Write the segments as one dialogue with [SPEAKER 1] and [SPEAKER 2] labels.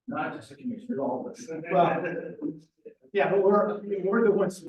[SPEAKER 1] Not just a commissioner, all of us.
[SPEAKER 2] Well, yeah, but we're the ones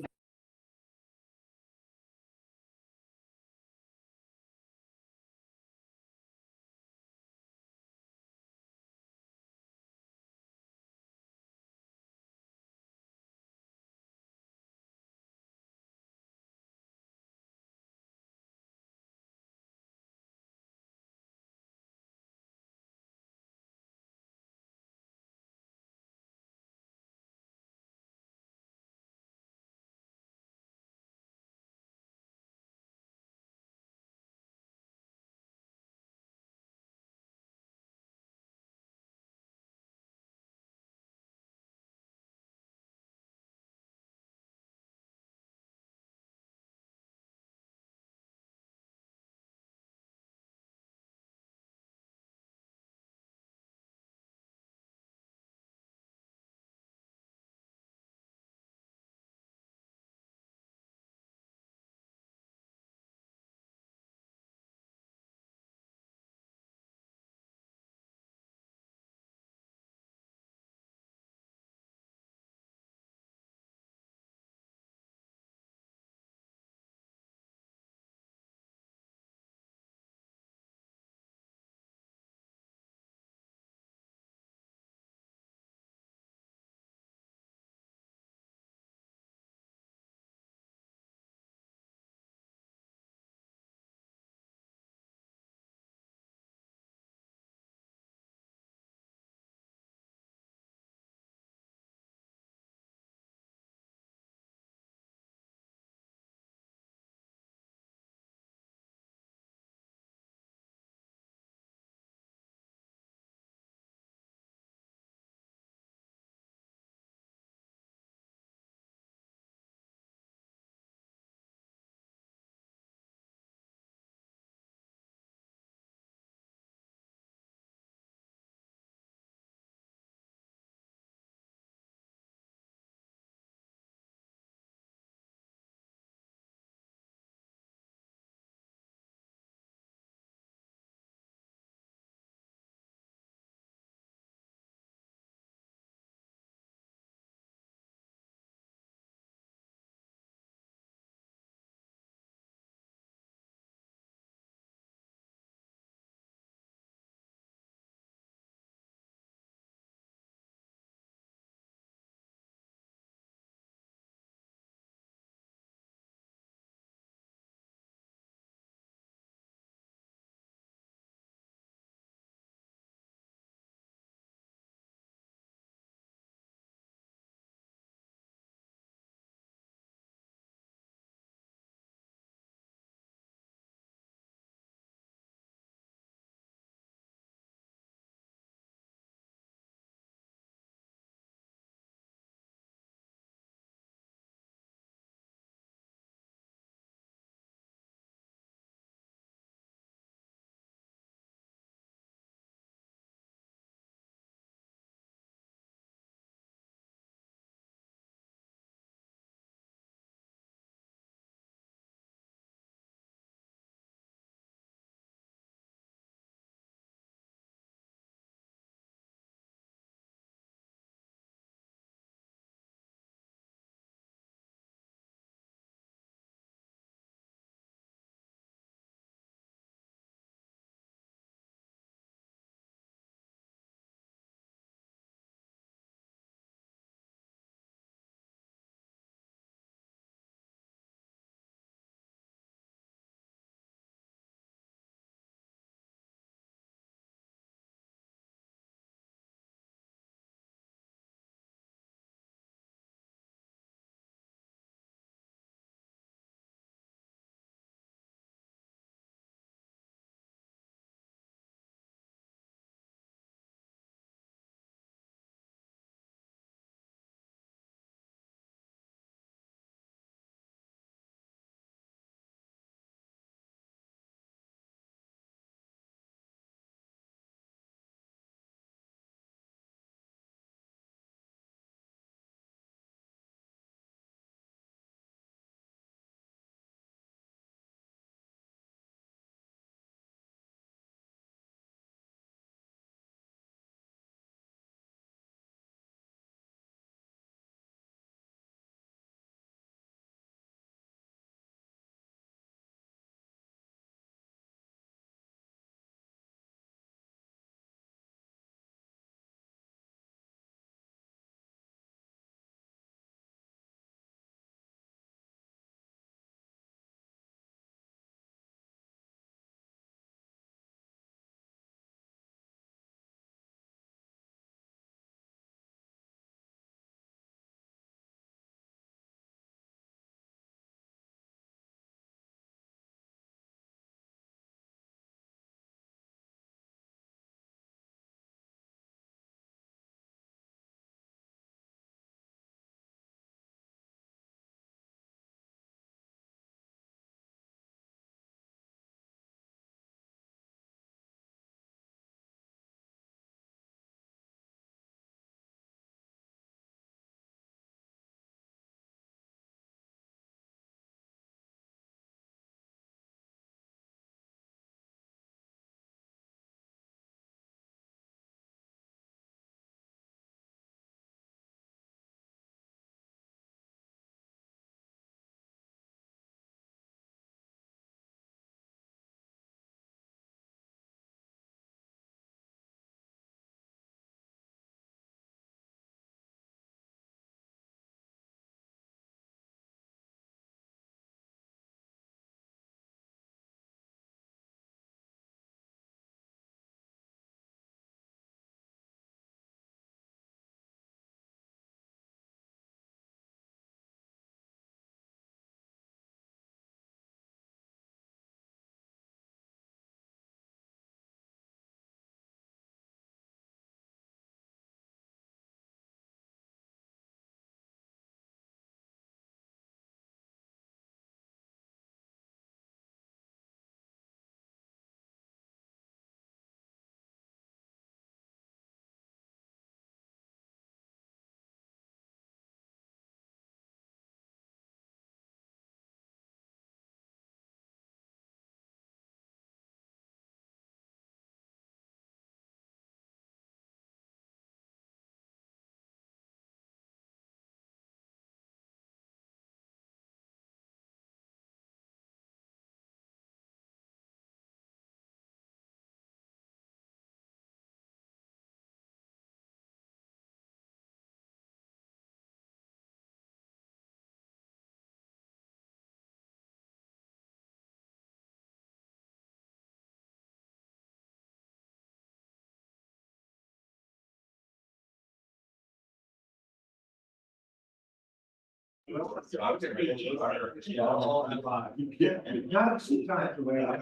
[SPEAKER 2] Not sometimes the way I.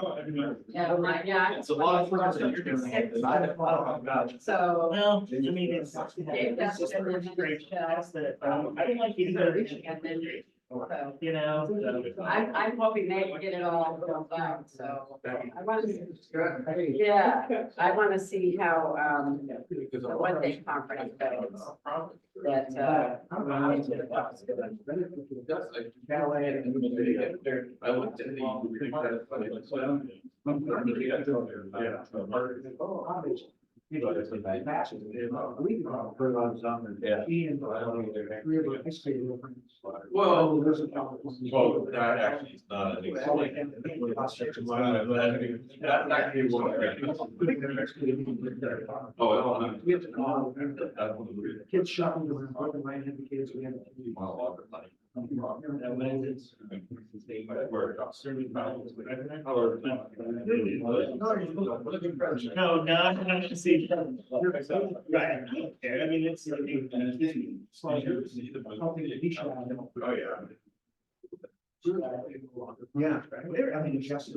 [SPEAKER 3] Yeah.
[SPEAKER 1] It's a lot of fun that you're doing it, and I don't know about it.
[SPEAKER 3] So.
[SPEAKER 2] Well, I mean, it's.
[SPEAKER 3] It's just a great show.
[SPEAKER 2] I don't like either.
[SPEAKER 3] And then, so,
[SPEAKER 2] You know.
[SPEAKER 3] I'm hoping they get it all built out, so I want to, yeah, I want to see how, the one day conference goes. That,
[SPEAKER 1] I looked at Well, that actually is not an example.
[SPEAKER 2] Kids shopping around, broken right hand kids, we have. No, no, I'm not gonna see. Right, I mean, it's.
[SPEAKER 1] Oh, yeah.
[SPEAKER 2] Yeah, I mean, just.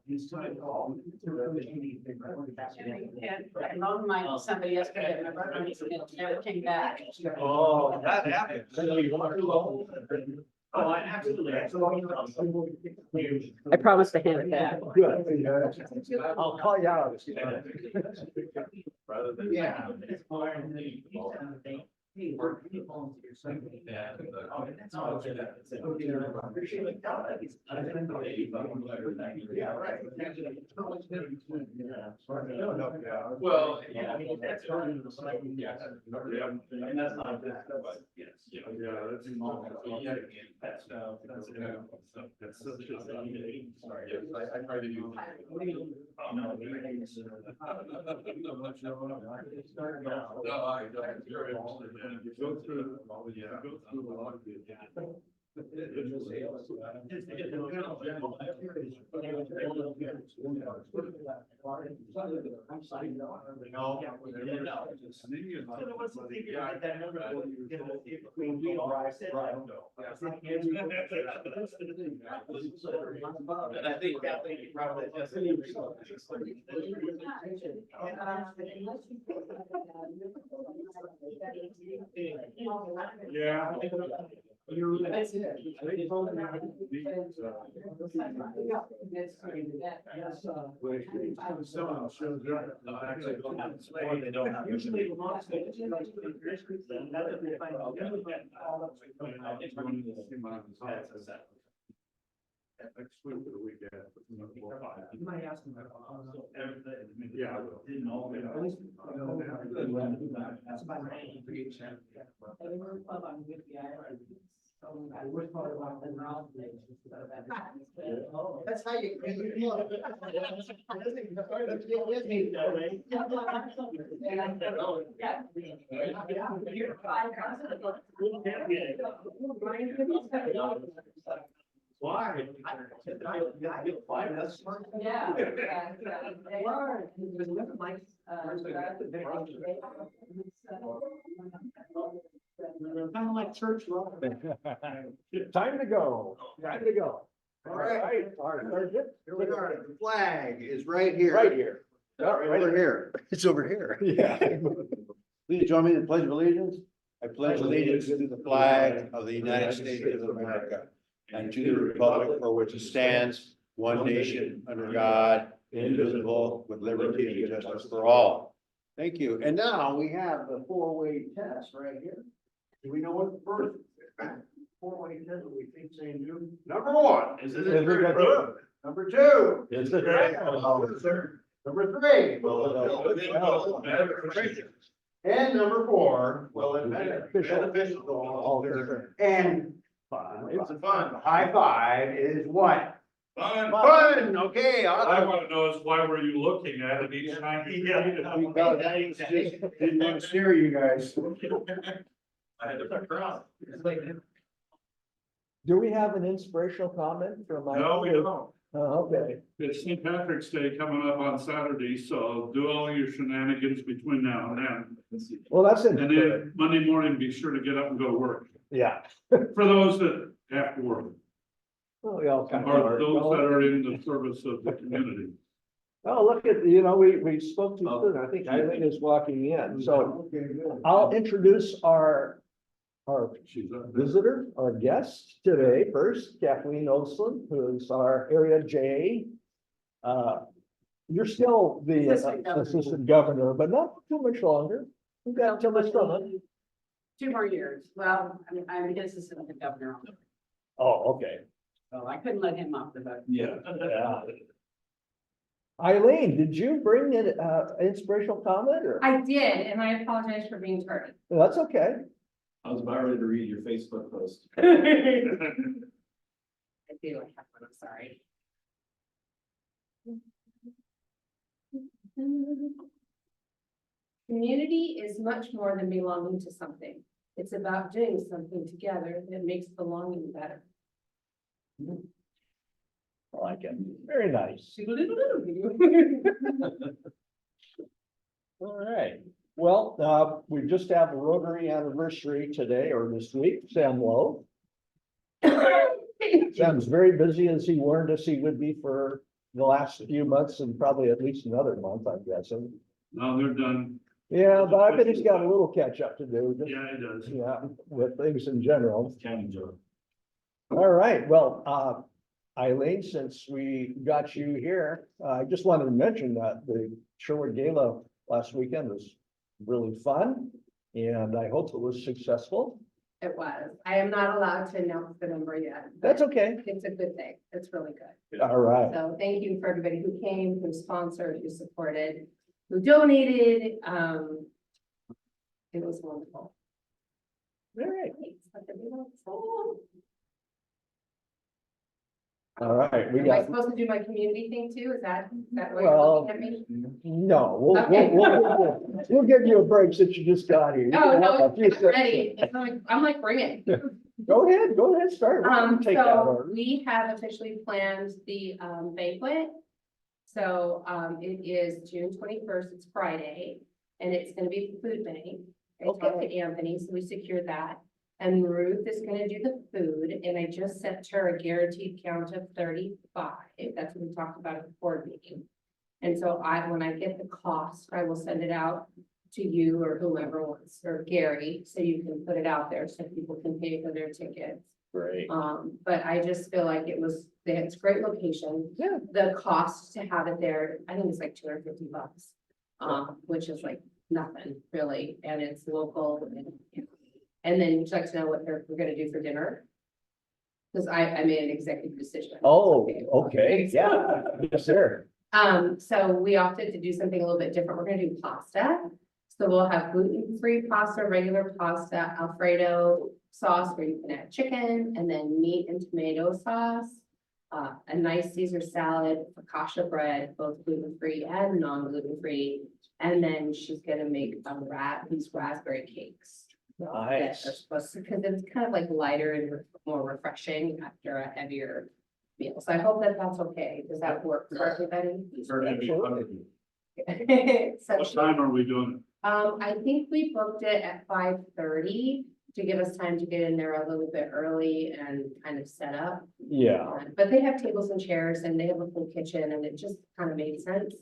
[SPEAKER 2] He's time call.
[SPEAKER 3] I loaned my, somebody yesterday, my brother, and it never came back.
[SPEAKER 2] Oh, that happened. Oh, I absolutely.
[SPEAKER 3] I promised to hand it back.
[SPEAKER 2] I'll call you out.
[SPEAKER 1] Rather than.
[SPEAKER 2] Yeah. Yeah, right.
[SPEAKER 1] Well,
[SPEAKER 2] yeah.
[SPEAKER 1] And that's not that, but yes. Yeah, that's. That's such a. Sorry, yes, I try to do. No, I don't. You're interested in. You go through, yeah, go through a lot of it. And I think.
[SPEAKER 2] Yeah. You're right. Someone shows up.
[SPEAKER 1] They don't have.
[SPEAKER 2] Usually the launch. That's what they find out. Next week or the weekend. You might ask them. Yeah. I will. At least, that's about right. That's how you. Why?
[SPEAKER 3] Yeah.
[SPEAKER 2] Kind of like church law.
[SPEAKER 4] Time to go. Time to go.
[SPEAKER 5] All right.
[SPEAKER 4] All right.
[SPEAKER 5] Here we are. The flag is right here.
[SPEAKER 4] Right here.
[SPEAKER 5] Over here. It's over here.
[SPEAKER 4] Yeah.
[SPEAKER 5] Please join me in the pledge of allegiance. I pledge allegiance to the flag of the United States of America and to the republic for which it stands, one nation, under God, indivisible, with liberty and justice for all. Thank you. And now we have the four-way test right here. Do we know what the first four-way test that we think they do? Number one. Is it true? Number two.
[SPEAKER 4] Is it?
[SPEAKER 5] Number three. And number four. Well, it's beneficial to all. And fun. High five is what? Fun, okay.
[SPEAKER 6] I want to know is why were you looking at it each time?
[SPEAKER 5] Because I just didn't want to scare you guys.
[SPEAKER 1] I had to put cross.
[SPEAKER 4] Do we have an inspirational comment from Mike?
[SPEAKER 6] No, we don't.
[SPEAKER 4] Oh, okay.
[SPEAKER 6] It's St. Patrick's Day coming up on Saturday, so do all your shenanigans between now and then.
[SPEAKER 4] Well, that's
[SPEAKER 6] And
[SPEAKER 4] it.
[SPEAKER 6] then Monday morning, be sure to get up and go to work.
[SPEAKER 4] Yeah.
[SPEAKER 6] For those that have to work,
[SPEAKER 4] Well, we all kind of
[SPEAKER 6] or
[SPEAKER 4] are.
[SPEAKER 6] those that are in the service of the community.
[SPEAKER 4] Oh, look at, we spoke to, I think Eileen is walking in, so I'll introduce our
[SPEAKER 6] She's up there.
[SPEAKER 4] visitor, our guest today. First, Kathleen Olson, who's our area J. You're still the assistant governor, but not too much longer. We've got till the summer.
[SPEAKER 3] 2 more years. Well, I'm the assistant of the governor,
[SPEAKER 4] Oh, okay.
[SPEAKER 3] so I couldn't let him off the hook.
[SPEAKER 6] Yeah.
[SPEAKER 4] Yeah. Eileen, did you bring an inspirational comment or?
[SPEAKER 7] I did, and I apologize for being tardy.
[SPEAKER 4] That's okay.
[SPEAKER 2] I was about ready to read your Facebook post.
[SPEAKER 3] I do, I have one, I'm sorry.
[SPEAKER 7] Community is much more than belonging to something. It's about doing something together that makes belonging better.
[SPEAKER 4] I like it. Very nice. All right. Well, we just have a Rotary anniversary today or this week, Sam Lowe. Sam's very busy, as he warned us he would be for the last few months and probably at least another month, I'm guessing.
[SPEAKER 6] Now they're done.
[SPEAKER 4] Yeah, but I bet he's got a little catch up to do. just-
[SPEAKER 6] Yeah, it does.
[SPEAKER 4] Yeah, with things in general.
[SPEAKER 2] County job.
[SPEAKER 4] All right, well, Eileen, since we got you here, I just wanted to mention that the Sherwood Gala last weekend was really fun. And I hope it was successful.
[SPEAKER 7] It was. I am not allowed to announce the number yet. but
[SPEAKER 4] That's okay.
[SPEAKER 7] It's a good thing. It's really good.
[SPEAKER 4] All right.
[SPEAKER 7] So thank you for everybody who came, who sponsored, who supported, who donated. It was wonderful.
[SPEAKER 4] All right.
[SPEAKER 7] Thanks. Let them be like, "Oh."
[SPEAKER 4] All right, we
[SPEAKER 7] Am I
[SPEAKER 4] got,
[SPEAKER 7] supposed to do my community thing too? Is that what you're
[SPEAKER 4] Well,
[SPEAKER 7] looking at me?
[SPEAKER 4] no,
[SPEAKER 7] Okay.
[SPEAKER 4] we'll give you a break since you just got here. You
[SPEAKER 7] Oh,
[SPEAKER 4] can have
[SPEAKER 7] no,
[SPEAKER 4] a few
[SPEAKER 7] it's ready.
[SPEAKER 4] seconds.
[SPEAKER 7] I'm like, bring it.
[SPEAKER 4] Go ahead, start. We can take that
[SPEAKER 7] So
[SPEAKER 4] order.
[SPEAKER 7] we have officially planned the banquet. So it is June 21st, it's Friday, and it's gonna be the food bank. I talked to Anthony, so we secured that. And Ruth is gonna do the food, and I just sent her a guaranteed count of 35. That's what we talked about at the board meeting. And so when I get the cost, I will send it out to you or whoever wants, or Gary, so you can put it out there so people can pay for their tickets.
[SPEAKER 4] Great.
[SPEAKER 7] But I just feel like it's a great location.
[SPEAKER 4] Yeah.
[SPEAKER 7] The cost to have it there, I think it's like $250. Which is like nothing really, and it's local. And then would you like to know what we're gonna do for dinner? Cause I made an executive decision.
[SPEAKER 4] Oh, okay, yeah, yes, sir.
[SPEAKER 7] So we opted to do something a little bit different. We're gonna do pasta. So we'll have gluten-free pasta, regular pasta, Alfredo sauce where you can add chicken, and then meat and tomato sauce. A nice Caesar salad, focaccia bread, both gluten-free and non-gluten-free. And then she's gonna make these raspberry cakes. That are
[SPEAKER 4] Nice.
[SPEAKER 7] supposed to, because it's kind of like lighter and more refreshing after a heavier meal. So I hope that that's okay. Does that work for everybody? So,
[SPEAKER 6] What time are we doing?
[SPEAKER 7] I think we booked it at 5:30 to give us time to get in there a little bit early and kind of set up.
[SPEAKER 4] Yeah,
[SPEAKER 7] But they have tables and chairs and they have a full kitchen and it just kind of made sense.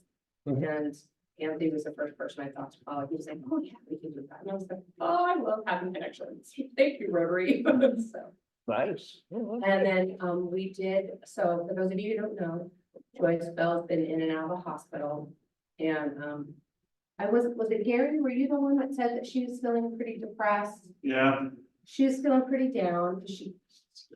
[SPEAKER 4] Mhm.
[SPEAKER 7] And Anthony was the first person I thought to call. He was like, oh yeah, we can do that. And I was like, oh, I love having connections. Thank you, Rotary. So,
[SPEAKER 4] nice.
[SPEAKER 7] and then we did, so for those of you who don't know, Joyce Bell's been in and out of the hospital. And was it Gary? Were you the one that said that she was feeling pretty depressed?
[SPEAKER 6] Yeah,
[SPEAKER 7] She was feeling pretty down because she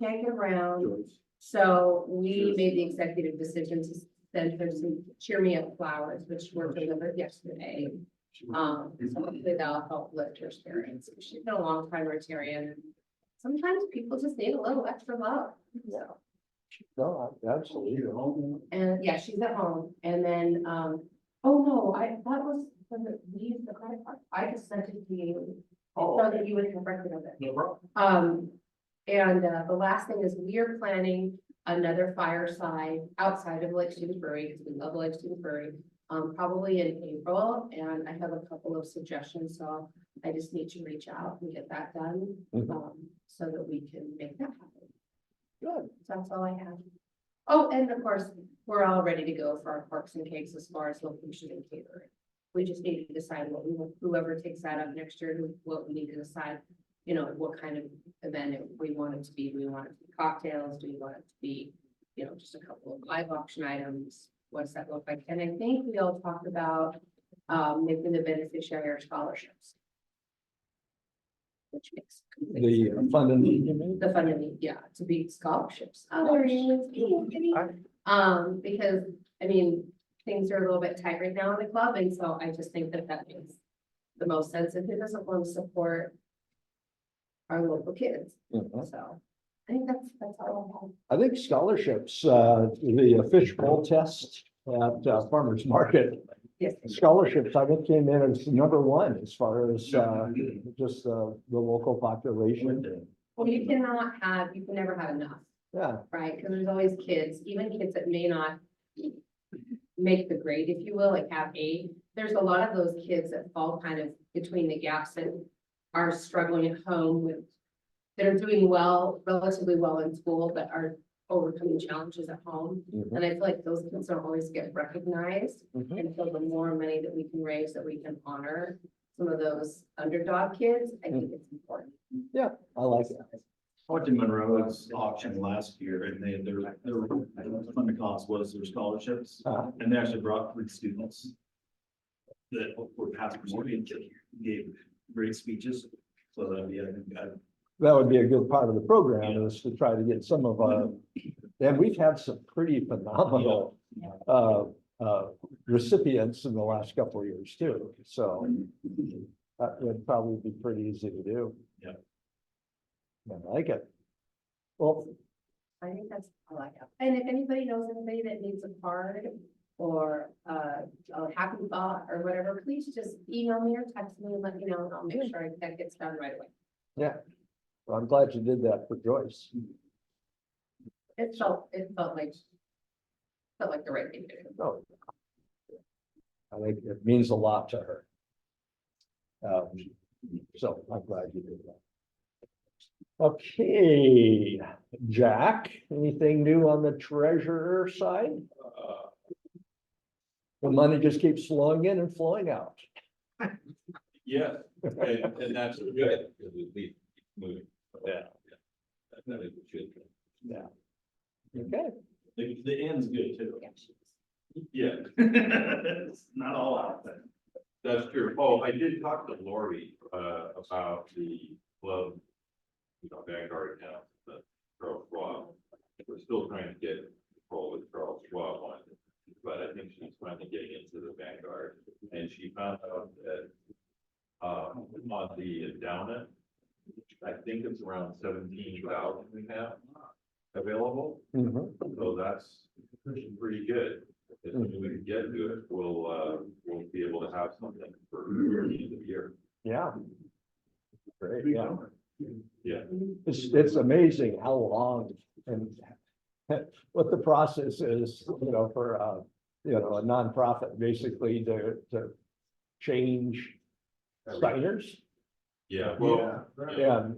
[SPEAKER 7] can't get around. So we made the executive decision to send her some cheer me up flowers, which were delivered yesterday. So hopefully that'll help lift her spirits. She's been a long time Rotarian. Sometimes people just need a little extra love. So,
[SPEAKER 4] No, absolutely.
[SPEAKER 7] and yeah, she's at home. And then, oh no, that was when we used the credit card. I just sent it to you. So that you would have record of it.
[SPEAKER 6] no problem.
[SPEAKER 7] And the last thing is we are planning another fireside outside of Lake Stevens Brewery, because we love Lake Stevens Brewery, probably in April, and I have a couple of suggestions, so I just need to reach out and get that done,
[SPEAKER 4] Mhm.
[SPEAKER 7] so that we can make that happen.
[SPEAKER 4] Good.
[SPEAKER 7] That's all I have. Oh, and of course, we're all ready to go for our Parks and Cakes as far as location and catering. We just need to decide what we, whoever takes that up next year, what we need to decide, you know, what kind of event we want it to be. Do we want it to be cocktails? Do we want it to be, you know, just a couple of live auction items? What's that look like? And I think we all talked about, making the beneficiary our scholarships. Which makes. complete sense.
[SPEAKER 4] The funding, you mean?
[SPEAKER 7] The funding, yeah, to be scholarships. Oh, there he is. Because, I mean, things are a little bit tight right now in the club, and so I just think that that makes the most sense, and who doesn't want to support our local kids,
[SPEAKER 4] Mhm.
[SPEAKER 7] so I think that's all
[SPEAKER 4] I think scholarships, the fish bowl test at Farmers Market,
[SPEAKER 7] I have. Yes.
[SPEAKER 4] scholarships, I think came in as number one as far as just the local population.
[SPEAKER 7] Well, you can never have enough,
[SPEAKER 4] Yeah,
[SPEAKER 7] right? Because there's always kids, even kids that may not make the grade, if you will, like have A. There's a lot of those kids that fall kind of between the gaps and are struggling at home with, that are doing well, relatively well in school, but are overcoming challenges at home.
[SPEAKER 4] Mhm.
[SPEAKER 7] And I feel like those kids don't always get recognized.
[SPEAKER 4] Mhm.
[SPEAKER 7] And so the more money that we can raise, that we can honor some of those underdog kids, I think it's important.
[SPEAKER 4] I like it.
[SPEAKER 2] I went to Monroe's auction last year and their fund cost was their scholarships.
[SPEAKER 4] Uh,
[SPEAKER 2] And they actually brought 3 students that were past Morgan, gave great speeches. So that'd be, I think,
[SPEAKER 4] That would be a good part of the program is to try to get some of our, and we've had some pretty phenomenal recipients in the last couple of years too, so that would probably be pretty easy to do.
[SPEAKER 2] Yeah.
[SPEAKER 4] I like it. Well,
[SPEAKER 7] I think that's all I have. And if anybody knows anybody that needs a card or a happy thought or whatever, please just email me or text me and let me know, and I'll make sure that gets done right away.
[SPEAKER 4] yeah, well, I'm glad you did that for Joyce.
[SPEAKER 7] It felt like the right thing to do.
[SPEAKER 4] Oh. I think it means a lot to her. So I'm glad you did that. Okay, Jack, anything new on the treasurer side? The money just keeps flowing in and flowing out.
[SPEAKER 1] Yes, and that's good, because we keep moving.
[SPEAKER 4] Yeah.
[SPEAKER 1] I think we should.
[SPEAKER 4] Okay,
[SPEAKER 2] the end's good too.
[SPEAKER 1] Yeah,
[SPEAKER 2] It's not all out there.
[SPEAKER 1] that's true. Oh, I did talk to Lori, about the club, you know, Vanguard account, the Charles Schwab. We're still trying to get control with Charles Schwab on it, but I think she's finally getting into the Vanguard, and she found out that on the endowment, I think it's around 17,000 we have available,
[SPEAKER 4] mhm,
[SPEAKER 1] so that's pretty good. As soon as we can get to it, we'll be able to have something for the end of the year.
[SPEAKER 4] yeah. Great, yeah.
[SPEAKER 1] Yeah.
[SPEAKER 4] It's amazing how long and what the process is, you know, for you know, a nonprofit basically to change signers.
[SPEAKER 1] Yeah, well,
[SPEAKER 4] Yeah,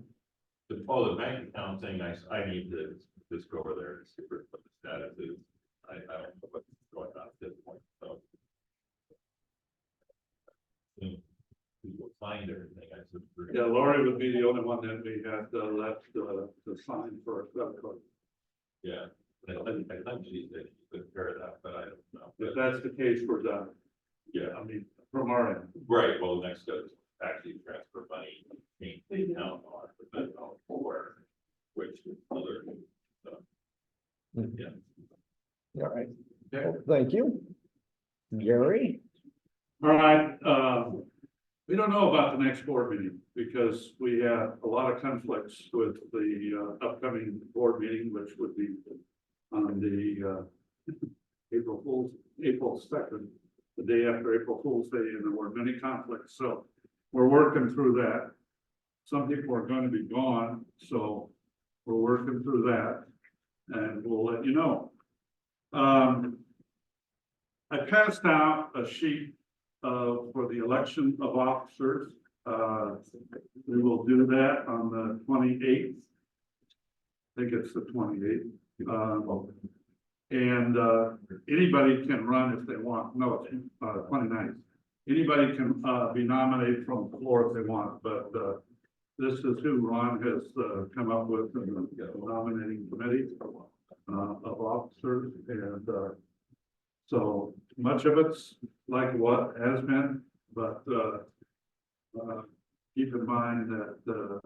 [SPEAKER 1] the bank account thing, I need to just go over there and see what the status is. I don't know what's going on at this point, so. People signed everything, I said.
[SPEAKER 6] Yeah, Lori would be the only one that we had left to sign for a credit card.
[SPEAKER 1] Yeah, I think she said she took care of that, but I don't know.
[SPEAKER 6] If that's the case, we're done.
[SPEAKER 1] Yeah,
[SPEAKER 6] I mean, from our end.
[SPEAKER 1] right, well, the next step is actually transfer money, change the account on the federal for, which is other. So, yeah.
[SPEAKER 4] all right.
[SPEAKER 1] Okay.
[SPEAKER 4] Well, thank you. Gary?
[SPEAKER 6] All right, we don't know about the next board meeting because we have a lot of conflicts with the upcoming board meeting, which would be on the April 2nd, the day after April Fool's Day, and there were many conflicts, so we're working through that. Some people are going to be gone, so we're working through that, and we'll let you know. I passed out a sheet for the election of officers. We will do that on the 28th. I think it's the 28th. And anybody can run if they want. No, it's 29th. Anybody can be nominated from the floor if they want, but this is who Ron has come up with in the nominating committee of officers. And so much of it's like what has been, but keep in mind that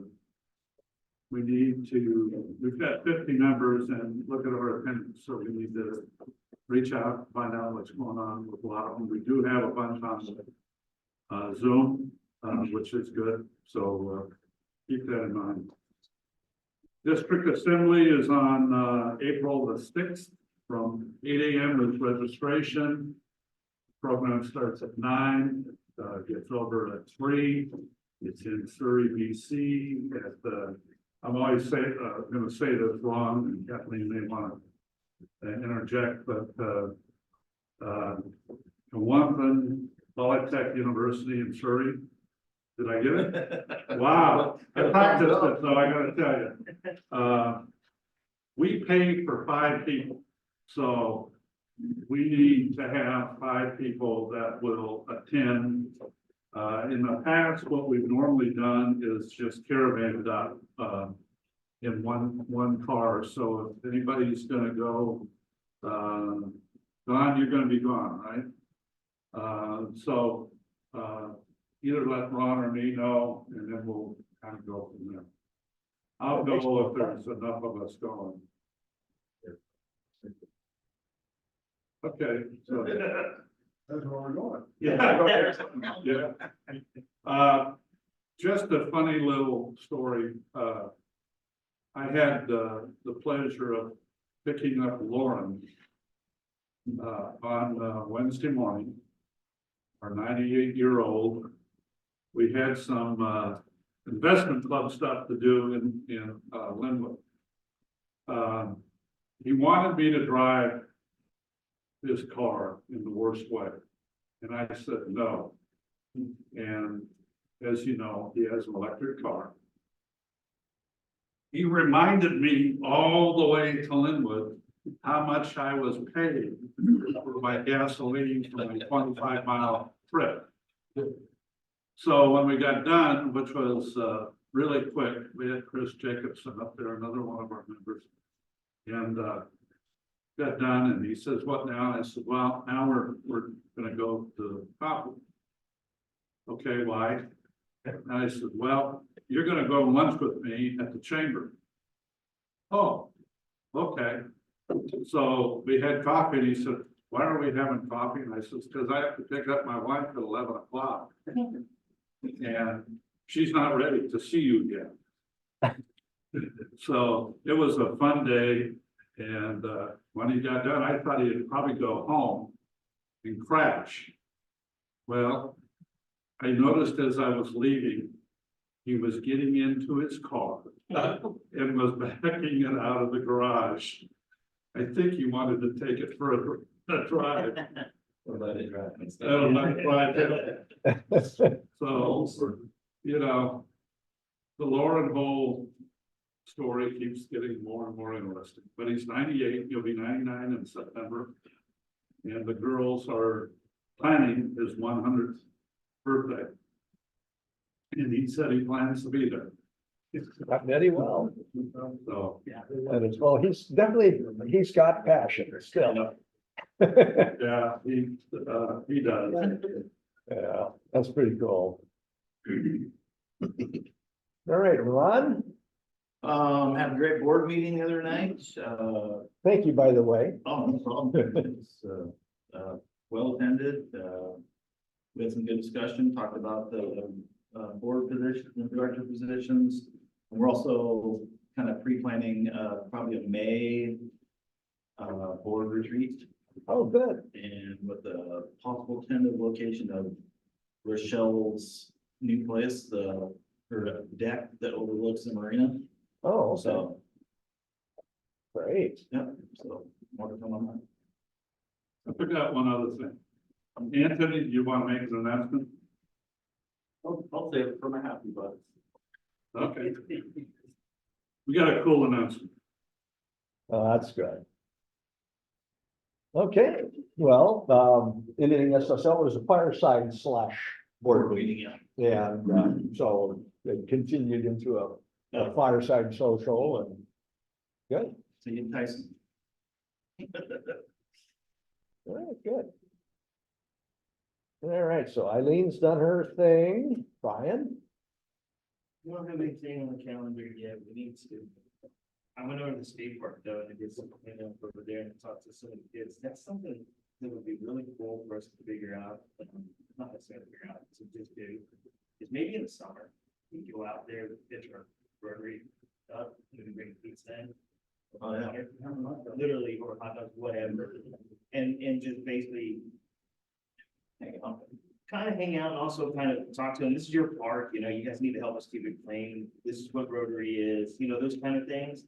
[SPEAKER 6] we've got 50 members and look at our attendance, so we need to reach out, find out what's going on with a lot of them. We do have a bunch on Zoom, which is good, so keep that in mind. District Assembly is on April the 6th from 8 a.m. is registration. Program starts at 9, gets over at 3. It's in Surrey, BC at the, I'm always gonna say this wrong, and Kathleen may want to interject, but Kawampin Polytech University in Surrey. Did I get it? Wow, I practiced it, so I gotta tell you. We pay for 5 people, so we need to have 5 people that will attend. In the past, what we've normally done is just caravan up in one car. So if anybody's gonna go, Don, you're gonna be gone, right? So either let Ron or me know, and then we'll kind of go from there. I'll go if there's enough of us going. Okay, so.
[SPEAKER 2] That's where we're going.
[SPEAKER 6] Yeah. Yeah. Just a funny little story. I had the pleasure of picking up Lauren on Wednesday morning, our 98-year-old. We had some investment club stuff to do in Linwood. He wanted me to drive his car in the worst way. And I said, no. And as you know, he has an electric car. He reminded me all the way to Linwood how much I was paying for my gasoline for my 25-mile trip. So when we got done, which was really quick, we had Chris Jacobson up there, another one of our members. And got done and he says, what now? I said, well, now we're gonna go to coffee. Okay, why? And I said, well, you're gonna go lunch with me at the chamber. Oh, okay. So we had coffee and he said, why are we having coffee? And I said, because I have to pick up my wife at 11 o'clock. And she's not ready to see you yet. So it was a fun day. And when he got done, I thought he'd probably go home and crash. Well, I noticed as I was leaving, he was getting into his car and was backing it out of the garage. I think he wanted to take it for a drive.
[SPEAKER 8] Or let it drive.
[SPEAKER 6] So, you know, the Lauren Hole story keeps getting more and more interesting, but he's 98, he'll be 99 in September. And the girls are planning his 100th birthday. And he said he plans to be there.
[SPEAKER 4] Not very well.
[SPEAKER 6] So,
[SPEAKER 4] And it's, well, he's got passion still.
[SPEAKER 6] yeah, he does.
[SPEAKER 4] Yeah, that's pretty cool. All right, Ron,
[SPEAKER 8] Had a great board meeting the other night,
[SPEAKER 4] thank you, by the way.
[SPEAKER 8] oh, no problem. It's, well attended, we had some good discussion, talked about the, board position, the director positions. And we're also kind of pre-planning, probably a May, board retreat.
[SPEAKER 4] Oh, good.
[SPEAKER 8] And with the possible tentative location of Rochelle's new place, her deck that overlooks the marina.
[SPEAKER 4] Oh, okay,
[SPEAKER 8] So,
[SPEAKER 4] great.
[SPEAKER 8] yeah, so more to come on that.
[SPEAKER 6] I forgot one other thing. Anthony, do you want to make an announcement?
[SPEAKER 8] I'll save it for my happy butt.
[SPEAKER 6] Okay. We got a cool announcement.
[SPEAKER 4] That's good. Okay, well, anything SSL was a fireside slash board meeting.
[SPEAKER 8] Yeah.
[SPEAKER 4] And so it continued into a fireside social and good,
[SPEAKER 8] So you entice me.
[SPEAKER 4] very good. All right, so Eileen's done her thing. Brian?
[SPEAKER 2] We don't have anything on the calendar yet, we need to. I'm gonna go to the skate park though, and get some cleanup over there and talk to some of the kids, that's something that would be really cool for us to figure out. Not necessarily figure out, to just do, is maybe in the summer, we go out there with pitch our rotary up, maybe bring pizza in.
[SPEAKER 8] Oh, yeah.
[SPEAKER 2] Literally, or hot dogs, whatever, and just basically
[SPEAKER 8] Hang on.
[SPEAKER 2] kind of hang out and also kind of talk to them. This is your park, you know, you guys need to help us keep it clean. This is what Rotary is, you know, those kind of things.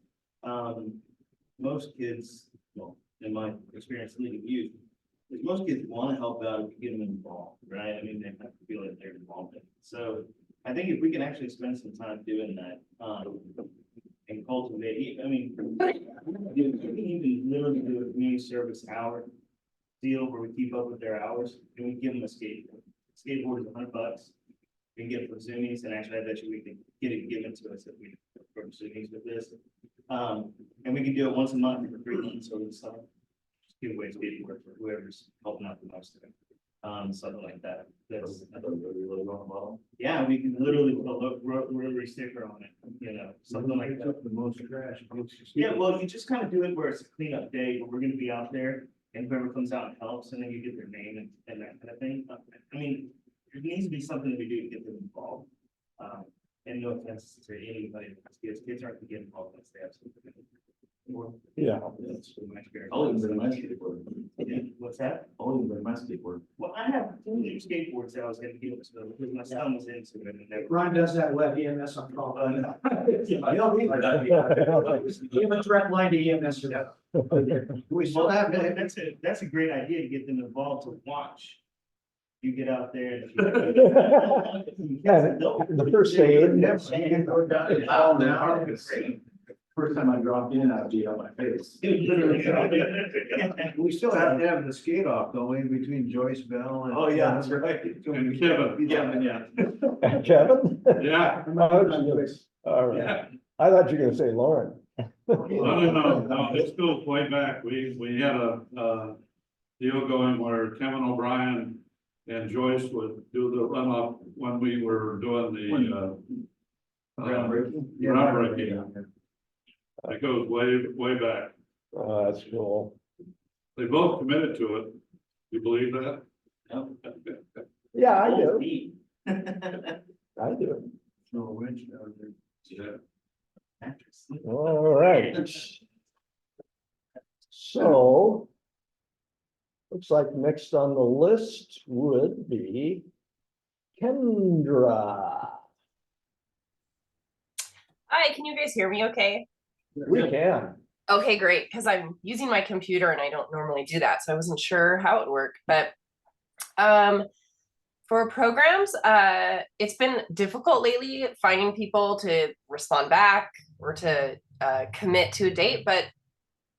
[SPEAKER 2] Most kids, well, in my experience leading youth, is most kids want to help out if you get them involved, right? I mean, they have to feel like they're involved in it. So I think if we can actually spend some time doing that, and cultivate, I mean, you can even literally do a community service hour deal where we keep up with their hours and we give them a skateboard. Skateboard is $100. We can get it from Zoomies, and actually I bet you we can get it given to us if we from Zoomies with this. And we can do it once a month for 3 months over the summer. Just give away skateboard for whoever's helping out the most. Something like that. That's,
[SPEAKER 8] I thought you were really going well.
[SPEAKER 2] yeah, we can literally put a rotary sticker on it, you know, something like that.
[SPEAKER 6] The most trash.
[SPEAKER 2] Yeah, well, you just kind of do it where it's a cleanup day, where we're gonna be out there, and whoever comes out and helps, and then you get their name and that kind of thing. I mean, there needs to be something that we do to get them involved. And no offense to anybody, kids aren't gonna get involved unless they have something.
[SPEAKER 4] Yeah.
[SPEAKER 2] That's my experience.
[SPEAKER 8] I'll even bring my skateboard.
[SPEAKER 2] Yeah, what's that?
[SPEAKER 8] I'll even bring my skateboard.
[SPEAKER 2] Well, I have 2 new skateboards that I was gonna give to them, because my son was into it and never.
[SPEAKER 9] Ron does that with EMS on call. You don't need that. Give a direct line to EMS. We still have that.
[SPEAKER 2] That's a great idea to get them involved to watch. You get out there and.
[SPEAKER 4] And the first aid.
[SPEAKER 8] First time I dropped in, I'd be on my face.
[SPEAKER 5] We still have to have the skate off, don't we, between Joyce Bell and.
[SPEAKER 8] Oh, yeah, that's right.
[SPEAKER 6] And Kevin.
[SPEAKER 8] Yeah.
[SPEAKER 4] Kevin?
[SPEAKER 6] Yeah.
[SPEAKER 4] All right. I thought you were gonna say Lauren.
[SPEAKER 6] No, this goes way back. We had a deal going where Kevin O'Brien and Joyce would do the run up when we were doing the
[SPEAKER 8] Groundbreaking.
[SPEAKER 6] groundbreaking. It goes way back.
[SPEAKER 4] That's cool.
[SPEAKER 6] They both committed to it. You believe that?
[SPEAKER 4] Yeah, I do.
[SPEAKER 2] Neat.
[SPEAKER 4] I do.
[SPEAKER 5] No winch down there.
[SPEAKER 6] Yeah.
[SPEAKER 4] All right. So. Looks like next on the list would be Kendra.
[SPEAKER 10] Hi, can you guys hear me okay?
[SPEAKER 4] We can.
[SPEAKER 10] Okay, great, because I'm using my computer and I don't normally do that, so I wasn't sure how it worked. But for programs, it's been difficult lately finding people to respond back or to commit to a date, but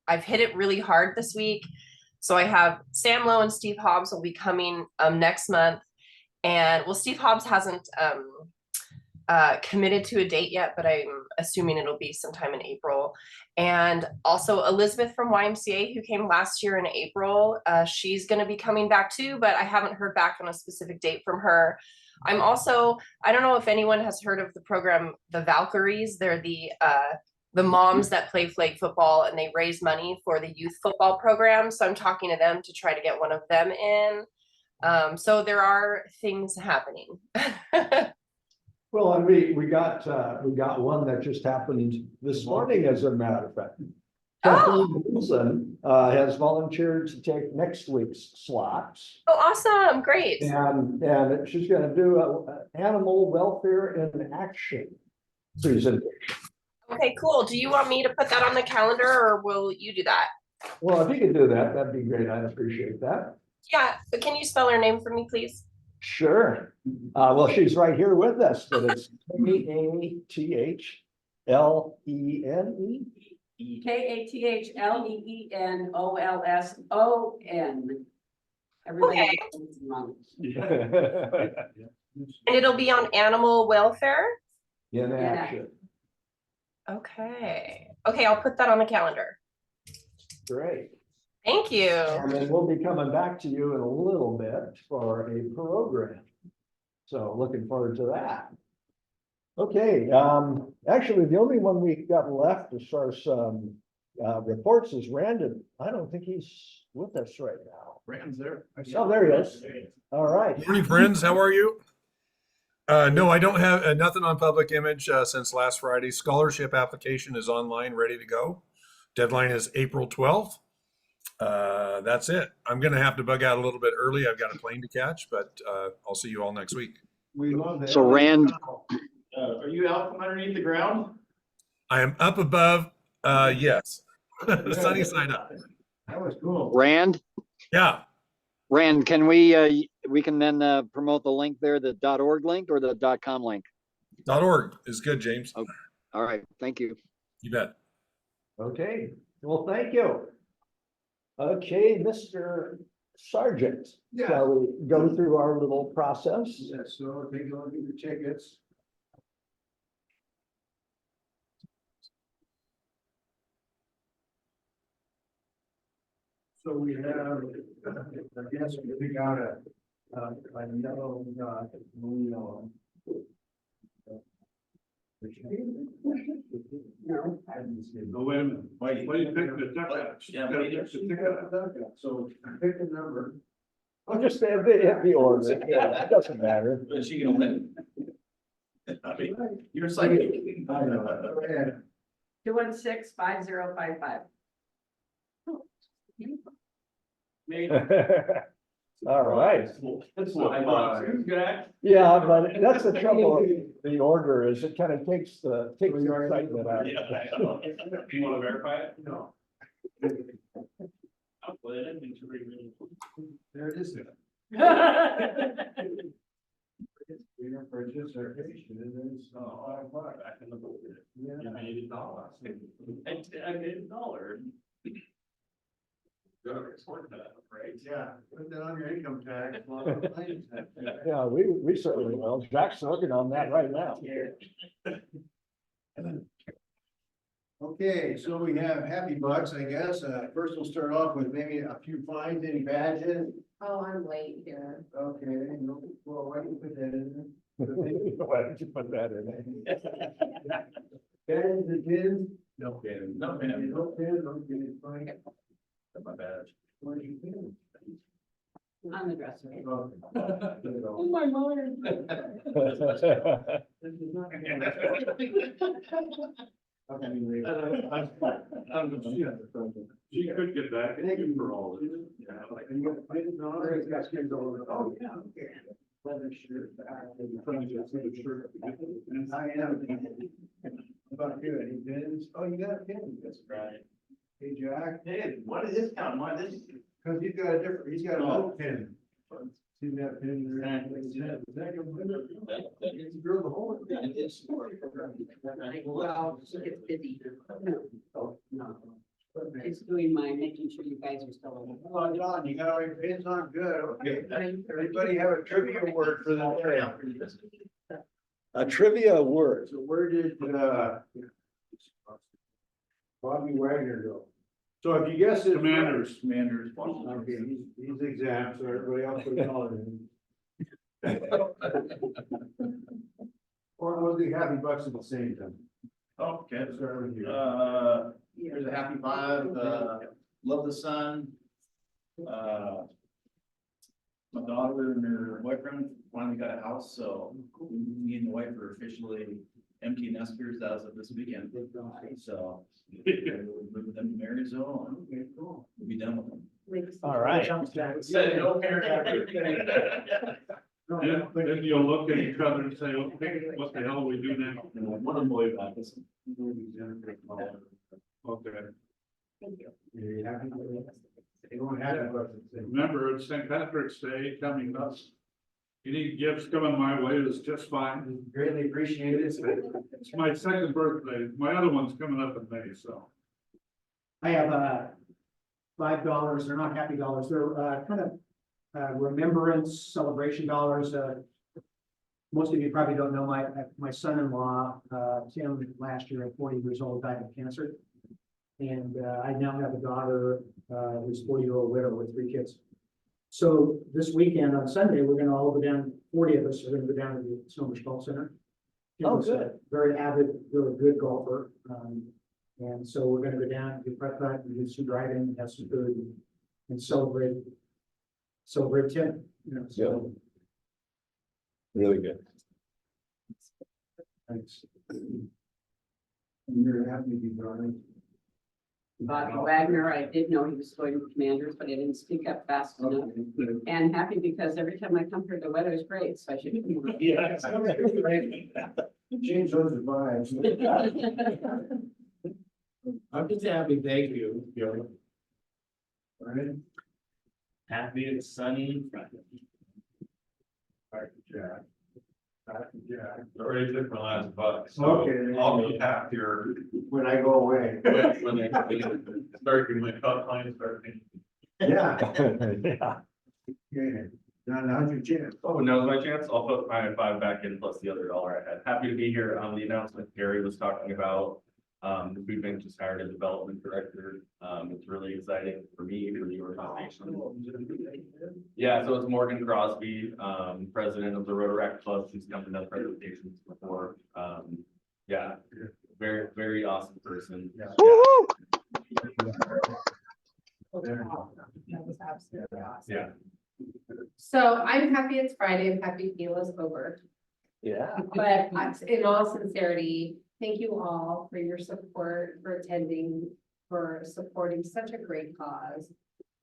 [SPEAKER 10] I've hit it really hard this week. So I have Sam Lowe and Steve Hobbs will be coming next month. And well, Steve Hobbs hasn't committed to a date yet, but I'm assuming it'll be sometime in April. And also Elizabeth from YMCA, who came last year in April, she's going to be coming back too, but I haven't heard back on a specific date from her. I'm also, I don't know if anyone has heard of the program, the Valkyries. They're the moms that play flag football and they raise money for the youth football program. So I'm talking to them to try to get one of them in. So there are things happening.
[SPEAKER 4] Well, and we got one that just happened this morning, as a matter of fact. Kathleen Wilson has volunteered to take next week's slots.
[SPEAKER 10] Oh, awesome. Great.
[SPEAKER 4] And she's gonna do a animal welfare in action presentation.
[SPEAKER 10] Okay, cool. Do you want me to put that on the calendar or will you do that?
[SPEAKER 4] Well, if you could do that, that'd be great. I'd appreciate that.
[SPEAKER 10] Yeah, but can you spell her name for me, please?
[SPEAKER 4] Sure. Well, she's right here with us, but it's KATHLENE.
[SPEAKER 3] KATHLEENOLSON. Everybody.
[SPEAKER 10] And it'll be on animal welfare?
[SPEAKER 4] In action.
[SPEAKER 10] Okay. Okay, I'll put that on the calendar.
[SPEAKER 4] Great.
[SPEAKER 10] Thank you.
[SPEAKER 4] And then we'll be coming back to you in a little bit for a program. So looking forward to that. Okay, actually, the only one we got left as far as reports is Randon. I don't think he's with us right now.
[SPEAKER 8] Rand's there.
[SPEAKER 4] Oh, there he is. All right.
[SPEAKER 11] Morning, friends. How are you? No, I don't have nothing on public image since last Friday. Scholarship application is online, ready to go. Deadline is April 12th. That's it. I'm going to have to bug out a little bit early. I've got a plane to catch, but I'll see you all next week.
[SPEAKER 9] We love that.
[SPEAKER 5] So Rand,
[SPEAKER 8] Are you out from underneath the ground?
[SPEAKER 11] I am up above. Yes, the sunny side up.
[SPEAKER 9] That was cool.
[SPEAKER 5] Rand, can we can then promote the link there, the .org link or the .com link?
[SPEAKER 11] .org is good, James.
[SPEAKER 5] Okay. All right, thank you.
[SPEAKER 11] You bet.
[SPEAKER 4] Okay, well, thank you. Okay, Mr. Sergeant,
[SPEAKER 9] Yeah.
[SPEAKER 4] shall we go through our little process?
[SPEAKER 9] Yes, so take a look at your tickets. So we have, I guess we pick out a yellow, blue. No, I didn't see it.
[SPEAKER 6] No, wait a minute. Why do you pick the duck out?
[SPEAKER 8] Yeah,
[SPEAKER 6] You
[SPEAKER 8] wait,
[SPEAKER 6] gotta pick the
[SPEAKER 9] Pick
[SPEAKER 6] duck
[SPEAKER 9] up
[SPEAKER 6] out.
[SPEAKER 9] the dugout. So pick a number.
[SPEAKER 4] I'll just say the order. Yeah, it doesn't matter.
[SPEAKER 8] Is she gonna win? I mean, you're psychic.
[SPEAKER 9] I know. Go ahead.
[SPEAKER 3] 216-5055.
[SPEAKER 4] All right.
[SPEAKER 8] That's what I want.
[SPEAKER 4] Yeah, but that's the trouble with the order is it kind of takes the excitement out.
[SPEAKER 8] You wanna verify it?
[SPEAKER 9] No,
[SPEAKER 8] I'll put it in.
[SPEAKER 9] there it is. Purchase certification, and then it's $5.
[SPEAKER 8] I can look over it.
[SPEAKER 9] Yeah.
[SPEAKER 8] You made $1. I made $1. Gotta report that, right?
[SPEAKER 9] Yeah, put that on your income tax.
[SPEAKER 4] Yeah, we certainly will. Jack's working on that right now.
[SPEAKER 9] Okay, so we have happy bucks, I guess. First we'll start off with maybe a few fines, any badges.
[SPEAKER 3] Oh, I'm late here.
[SPEAKER 9] Okay, well, why don't you put that in
[SPEAKER 4] Why don't you put that in there?
[SPEAKER 9] there? Badges and pins?
[SPEAKER 8] No pin. No
[SPEAKER 9] No
[SPEAKER 8] pin.
[SPEAKER 9] pins, okay, fine.
[SPEAKER 8] That's my badge.
[SPEAKER 9] Where's your pin?
[SPEAKER 3] On the dresser.
[SPEAKER 9] Oh.
[SPEAKER 3] my mind.
[SPEAKER 9] This is not-
[SPEAKER 6] She could get back at you for all this.
[SPEAKER 9] And you got pins on it? It's got skins all over it. Oh, yeah, okay. Leather shirt. And I am. About you, any pins? Oh, you got a pin, that's right. Hey, Jack,
[SPEAKER 8] Hey, what is this count? Why this?
[SPEAKER 9] cause he's got a different, he's got a
[SPEAKER 8] Oh.
[SPEAKER 9] little pin. See that pin there? It's drilled the hole in it.
[SPEAKER 3] Well, she gets busy.
[SPEAKER 9] Oh, no.
[SPEAKER 3] It's doing my, making sure you guys are still.
[SPEAKER 9] Well, John, you got all your pins on, good, okay. Anybody have a trivia word for the day?
[SPEAKER 4] A trivia word.
[SPEAKER 9] So where did, Bobby Wagner go? So if you guess his.
[SPEAKER 6] Commanders.
[SPEAKER 9] Okay, he's exempt, so everybody else would call it. Or was he happy bucks at the same time?
[SPEAKER 8] Okay.
[SPEAKER 9] Let's start with you.
[SPEAKER 8] Here's a happy five, love the sun. My daughter and her boyfriend finally got a house, so me and the wife are officially empty nesters as of this weekend. So we'll move them to Marysville and
[SPEAKER 9] Okay, cool.
[SPEAKER 8] we'll be done with them.
[SPEAKER 4] All right.
[SPEAKER 8] Said no parent.
[SPEAKER 6] Then you'll look at each other and say, okay, what the hell do we do now?
[SPEAKER 8] One of them will be back this.
[SPEAKER 6] Okay,
[SPEAKER 3] Thank you.
[SPEAKER 9] You happy? Everyone happy bucks at the same.
[SPEAKER 6] remember, it's St. Patrick's Day coming up Any gifts coming my way is just fine.
[SPEAKER 9] Greatly appreciated.
[SPEAKER 6] It's my second birthday. My other one's coming up in May, so.
[SPEAKER 9] I have, $5, they're not happy dollars, they're, kind of, remembrance celebration dollars, most of you probably don't know, my son-in-law, Tim, last year at 40 years old, died of cancer. And, I now have a daughter, who's 40-year-old widow with 3 kids. So this weekend on Sunday, we're gonna all go down, 40 of us are gonna go down to the Snowbush Golf Center.
[SPEAKER 4] Oh,
[SPEAKER 9] Tim's a
[SPEAKER 4] good.
[SPEAKER 9] very avid, really good golfer. And so we're gonna go down, do putt-putt, and do some driving, have some food, and celebrate Tim, you know, so.
[SPEAKER 4] Really good.
[SPEAKER 9] Thanks. And you're happy to be joining.
[SPEAKER 3] Bobby Wagner, I did know he was going to Commanders, but I didn't speak up fast enough. And happy because every time I come here, the weather is great, so I should.
[SPEAKER 9] Yeah. Change those vibes. I'm just happy, thank you. All right.
[SPEAKER 2] Happy it's sunny.
[SPEAKER 6] Jack.
[SPEAKER 1] Already took my last buck, so
[SPEAKER 9] Okay.
[SPEAKER 1] I'll be happier
[SPEAKER 9] When I go away.
[SPEAKER 1] when they start, when my cut lines start.
[SPEAKER 9] Yeah.
[SPEAKER 4] Yeah.
[SPEAKER 9] Okay. Now, now's your chance.
[SPEAKER 8] Oh, now's my chance. I'll put my 5 back in plus the other $1 I had. Happy to be here. The announcement Gary was talking about, the food bank just hired a development director. It's really exciting for me, for the organization. Yeah, so it's Morgan Crosby, president of the Rotaract Club. He's come to the presentations before. Yeah, very, very awesome person.
[SPEAKER 3] That was absolutely awesome.
[SPEAKER 8] Yeah.
[SPEAKER 7] So I'm happy it's Friday. I'm happy Gila's over.
[SPEAKER 4] Yeah.
[SPEAKER 7] But in all sincerity, thank you all for your support, for attending, for supporting such a great cause.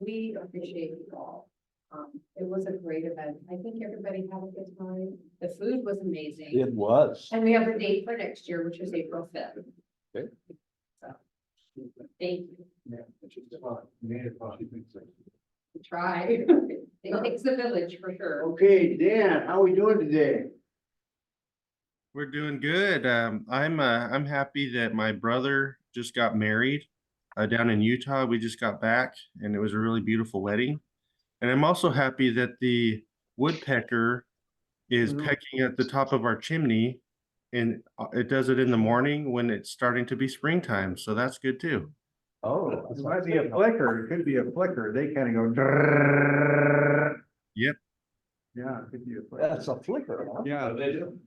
[SPEAKER 7] We appreciate you all. It was a great event. I think everybody had a good time. The food was amazing.
[SPEAKER 4] It was.
[SPEAKER 7] And we have the date for next year, which is April 5th.
[SPEAKER 4] Okay.
[SPEAKER 7] So, thank you.
[SPEAKER 9] Yeah, which is fun. Made it fun.
[SPEAKER 7] Try. It takes a village for sure.
[SPEAKER 5] Okay, Dan, how we doing today?
[SPEAKER 12] We're doing good. I'm happy that my brother just got married down in Utah. We just got back and it was a really beautiful wedding. And I'm also happy that the woodpecker is pecking at the top of our chimney, and it does it in the morning when it's starting to be springtime. So that's good too.
[SPEAKER 5] Oh, it might be a flicker. It could be a flicker. They kind of go. Drrrr.
[SPEAKER 12] Yep.
[SPEAKER 5] Yeah, it could be a flicker.
[SPEAKER 4] That's a flicker, huh?
[SPEAKER 5] Yeah.
[SPEAKER 1] They do.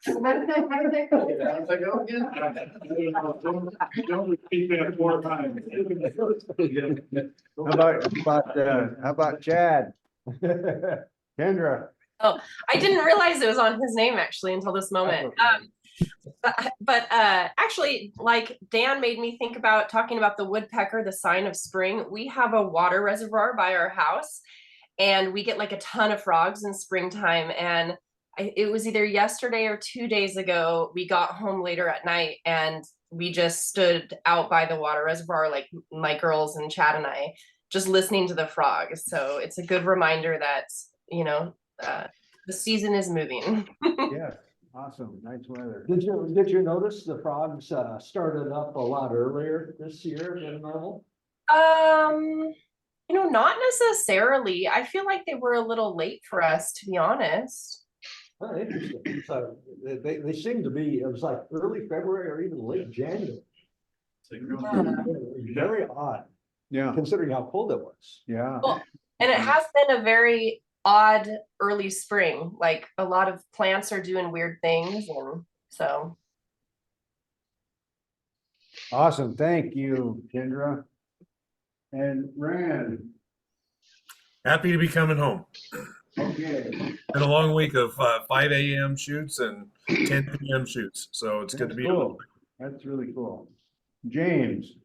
[SPEAKER 7] How did that go?
[SPEAKER 6] Don't repeat that 4 times.
[SPEAKER 5] How about Chad? Kendra?
[SPEAKER 10] I didn't realize it was on his name actually until this moment. But actually, like Dan made me think about talking about the woodpecker, the sign of spring. We have a water reservoir by our house, and we get like a ton of frogs in springtime. And it was either yesterday or 2 days ago, we got home later at night and we just stood out by the water reservoir, like my girls and Chad and I, just listening to the frogs. So it's a good reminder that, you know, the season is moving.
[SPEAKER 5] Yeah, awesome. Nice weather.
[SPEAKER 4] Did you notice the frogs started up a lot earlier this year than normal?
[SPEAKER 10] You know, not necessarily. I feel like they were a little late for us, to be honest.
[SPEAKER 4] Oh, interesting. So they seem to be, it was like early February or even late January. Very odd,
[SPEAKER 5] Yeah,
[SPEAKER 4] considering how cold it was.
[SPEAKER 5] yeah.
[SPEAKER 10] Well, and it has been a very odd early spring. Like a lot of plants are doing weird things, and so
[SPEAKER 5] Awesome. Thank you, Kendra. And Rand,
[SPEAKER 11] Happy to be coming home.
[SPEAKER 5] okay.
[SPEAKER 11] Been a long week of 5 a.m. shoots and 10 p.m. shoots, so it's good to be home.
[SPEAKER 5] Cool. That's really cool. James,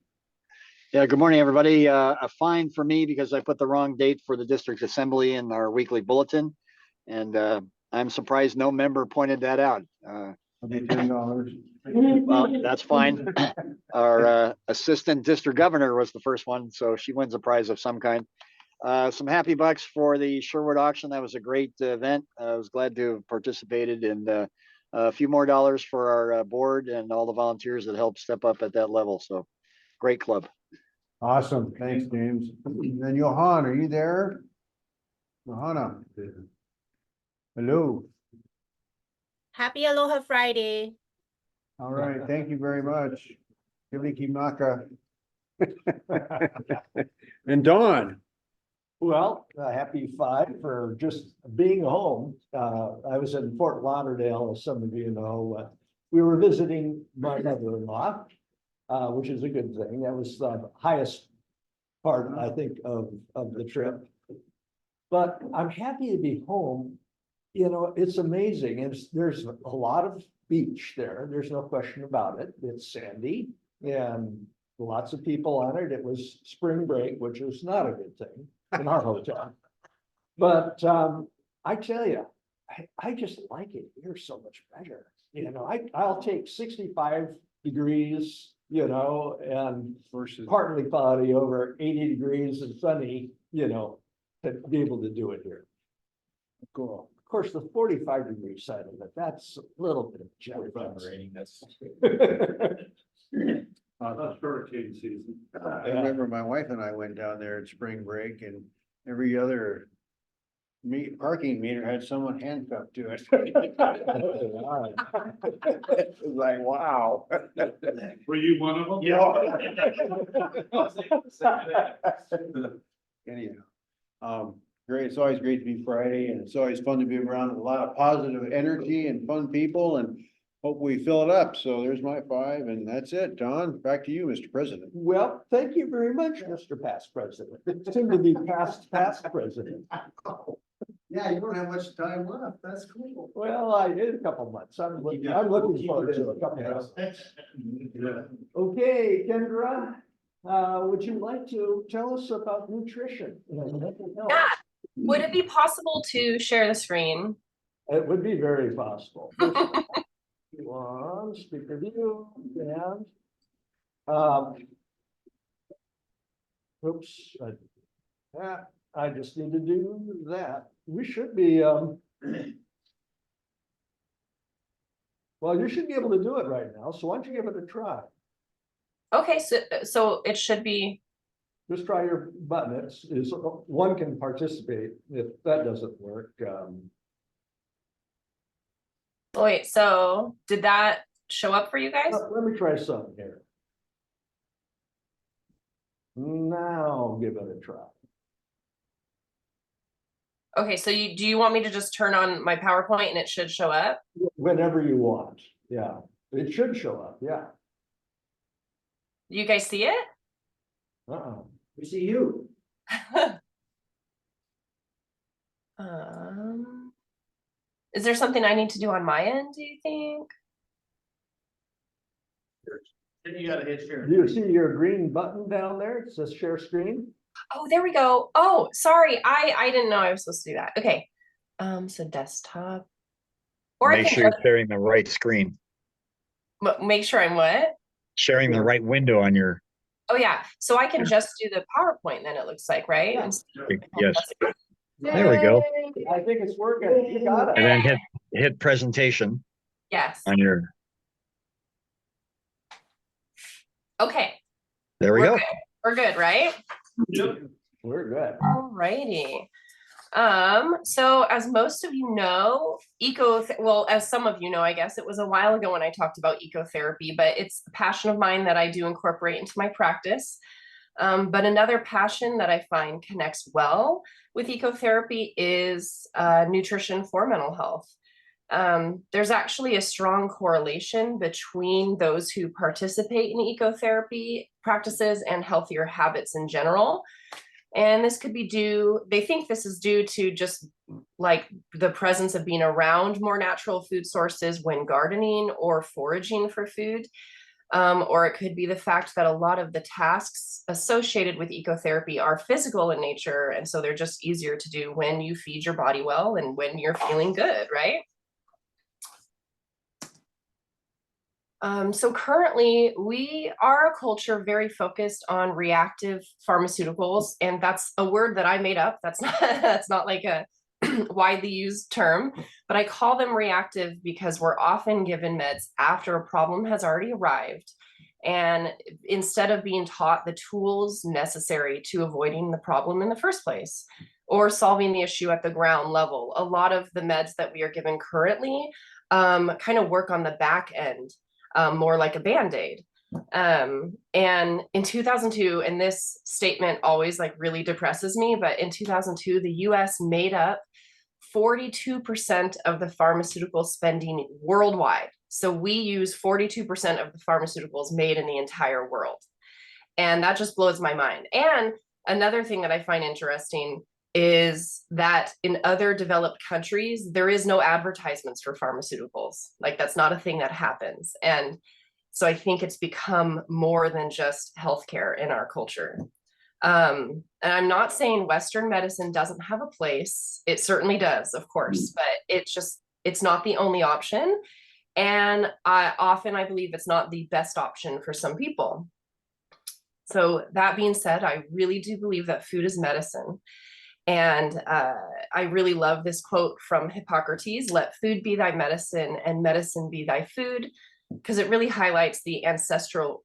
[SPEAKER 13] Yeah, good morning, everybody. A fine for me because I put the wrong date for the district assembly in our weekly bulletin. And I'm surprised no member pointed that out.
[SPEAKER 5] I'll be $10.
[SPEAKER 13] Well, that's fine. Our assistant district governor was the first one, so she wins a prize of some kind. Some happy bucks for the Sherwood auction. That was a great event. I was glad to have participated, and a few more dollars for our board and all the volunteers that helped step up at that level. So great club.
[SPEAKER 5] Awesome. Thanks, James. And Johan, are you there? Johanna. Hello.
[SPEAKER 14] Happy Aloha Friday.
[SPEAKER 5] All right. Thank you very much. Kimaka. And Dawn.
[SPEAKER 4] Well, happy 5 for just being home. I was in Fort Lauderdale, as some of you know. We were visiting my mother-in-law, which is a good thing. That was the highest part, I think, of the trip. But I'm happy to be home. You know, it's amazing. There's a lot of beach there. There's no question about it. It's sandy and lots of people on it. It was spring break, which was not a good thing in our hotel. But I tell you, I just like it here so much better. You know, I'll take 65 degrees, you know, and
[SPEAKER 5] Versus
[SPEAKER 4] partly cloudy over 80 degrees and sunny, you know, to be able to do it here.
[SPEAKER 5] cool.
[SPEAKER 4] Of course, the 45-degree side of it, that's a little bit of jelly.
[SPEAKER 2] That's
[SPEAKER 6] That's hurricane season.
[SPEAKER 5] I remember my wife and I went down there at spring break, and every other parking meter had someone handcuffed to it. It was like, wow.
[SPEAKER 6] Were you one of them?
[SPEAKER 5] Anyhow, great. It's always great to be Friday, and it's always fun to be around a lot of positive energy and fun people, and hope we fill it up. So there's my 5, and that's it. Don, back to you, Mr. President.
[SPEAKER 4] Well, thank you very much, Mr. Past President. Soon to be past President.
[SPEAKER 9] Yeah, you don't have much time left. That's cool.
[SPEAKER 4] Well, I did a couple months. I'm looking forward to a couple months. Okay, Kendra, would you like to tell us about nutrition?
[SPEAKER 10] Yeah. Would it be possible to share the screen?
[SPEAKER 4] It would be very possible. One, speaker view, and oops, I just need to do that. We should be, well, you should be able to do it right now, so why don't you give it a try?
[SPEAKER 10] Okay, so it should be,
[SPEAKER 4] Just try your button. It's one can participate if that doesn't work.
[SPEAKER 10] wait, so did that show up for you guys?
[SPEAKER 4] Let me try something here. Now give it a try.
[SPEAKER 10] Okay, so do you want me to just turn on my PowerPoint and it should show up?
[SPEAKER 4] Whenever you want. Yeah, it should show up. Yeah.
[SPEAKER 10] You guys see it?
[SPEAKER 9] We see you.
[SPEAKER 10] Is there something I need to do on my end, do you think?
[SPEAKER 2] Then you gotta hit share.
[SPEAKER 4] Do you see your green button down there? It says share screen.
[SPEAKER 10] Oh, there we go. Oh, sorry. I didn't know I was supposed to do that. Okay. So desktop. Or
[SPEAKER 13] Make sure you're sharing the right screen,
[SPEAKER 10] make sure I'm what?
[SPEAKER 13] sharing the right window on your,
[SPEAKER 10] Oh yeah. So I can just do the PowerPoint then, it looks like, right?
[SPEAKER 4] Yeah.
[SPEAKER 13] yes. There we go.
[SPEAKER 4] I think it's working. You got
[SPEAKER 13] And
[SPEAKER 4] it.
[SPEAKER 13] then hit presentation
[SPEAKER 10] Yes.
[SPEAKER 13] on your,
[SPEAKER 10] Okay.
[SPEAKER 13] there we
[SPEAKER 10] We're
[SPEAKER 13] go.
[SPEAKER 10] good. We're good, right?
[SPEAKER 4] We're good.
[SPEAKER 10] Alrighty. So as most of you know, well, as some of you know, I guess it was a while ago when I talked about ecotherapy, but it's a passion of mine that I do incorporate into my practice. But another passion that I find connects well with ecotherapy is nutrition for mental health. There's actually a strong correlation between those who participate in ecotherapy practices and healthier habits in general. And this could be they think this is due to just like the presence of being around more natural food sources when gardening or foraging for food. Or it could be the fact that a lot of the tasks associated with ecotherapy are physical in nature. And so they're just easier to do when you feed your body well and when you're feeling good, right? So currently we are a culture very focused on reactive pharmaceuticals, and that's a word that I made up. That's not that's not like a widely used term, but I call them reactive because we're often given meds after a problem has already arrived. And instead of being taught the tools necessary to avoiding the problem in the first place or solving the issue at the ground level, a lot of the meds that we are given currently kind of work on the back end, more like a Band-Aid. And in 2002, and this statement always like really depresses me, but in 2002, the US made up 42% of the pharmaceutical spending worldwide. So we use 42% of the pharmaceuticals made in the entire world. And that just blows my mind. And another thing that I find interesting is that in other developed countries, there is no advertisements for pharmaceuticals. Like that's not a thing that happens. And so I think it's become more than just healthcare in our culture. And I'm not saying Western medicine doesn't have a place. It certainly does, of course, but it's not the only option. And I believe it's not the best option for some people. So that being said, I really do believe that food is medicine. And I really love this quote from Hippocrates: "Let food be thy medicine and medicine be thy food," because it really highlights the ancestral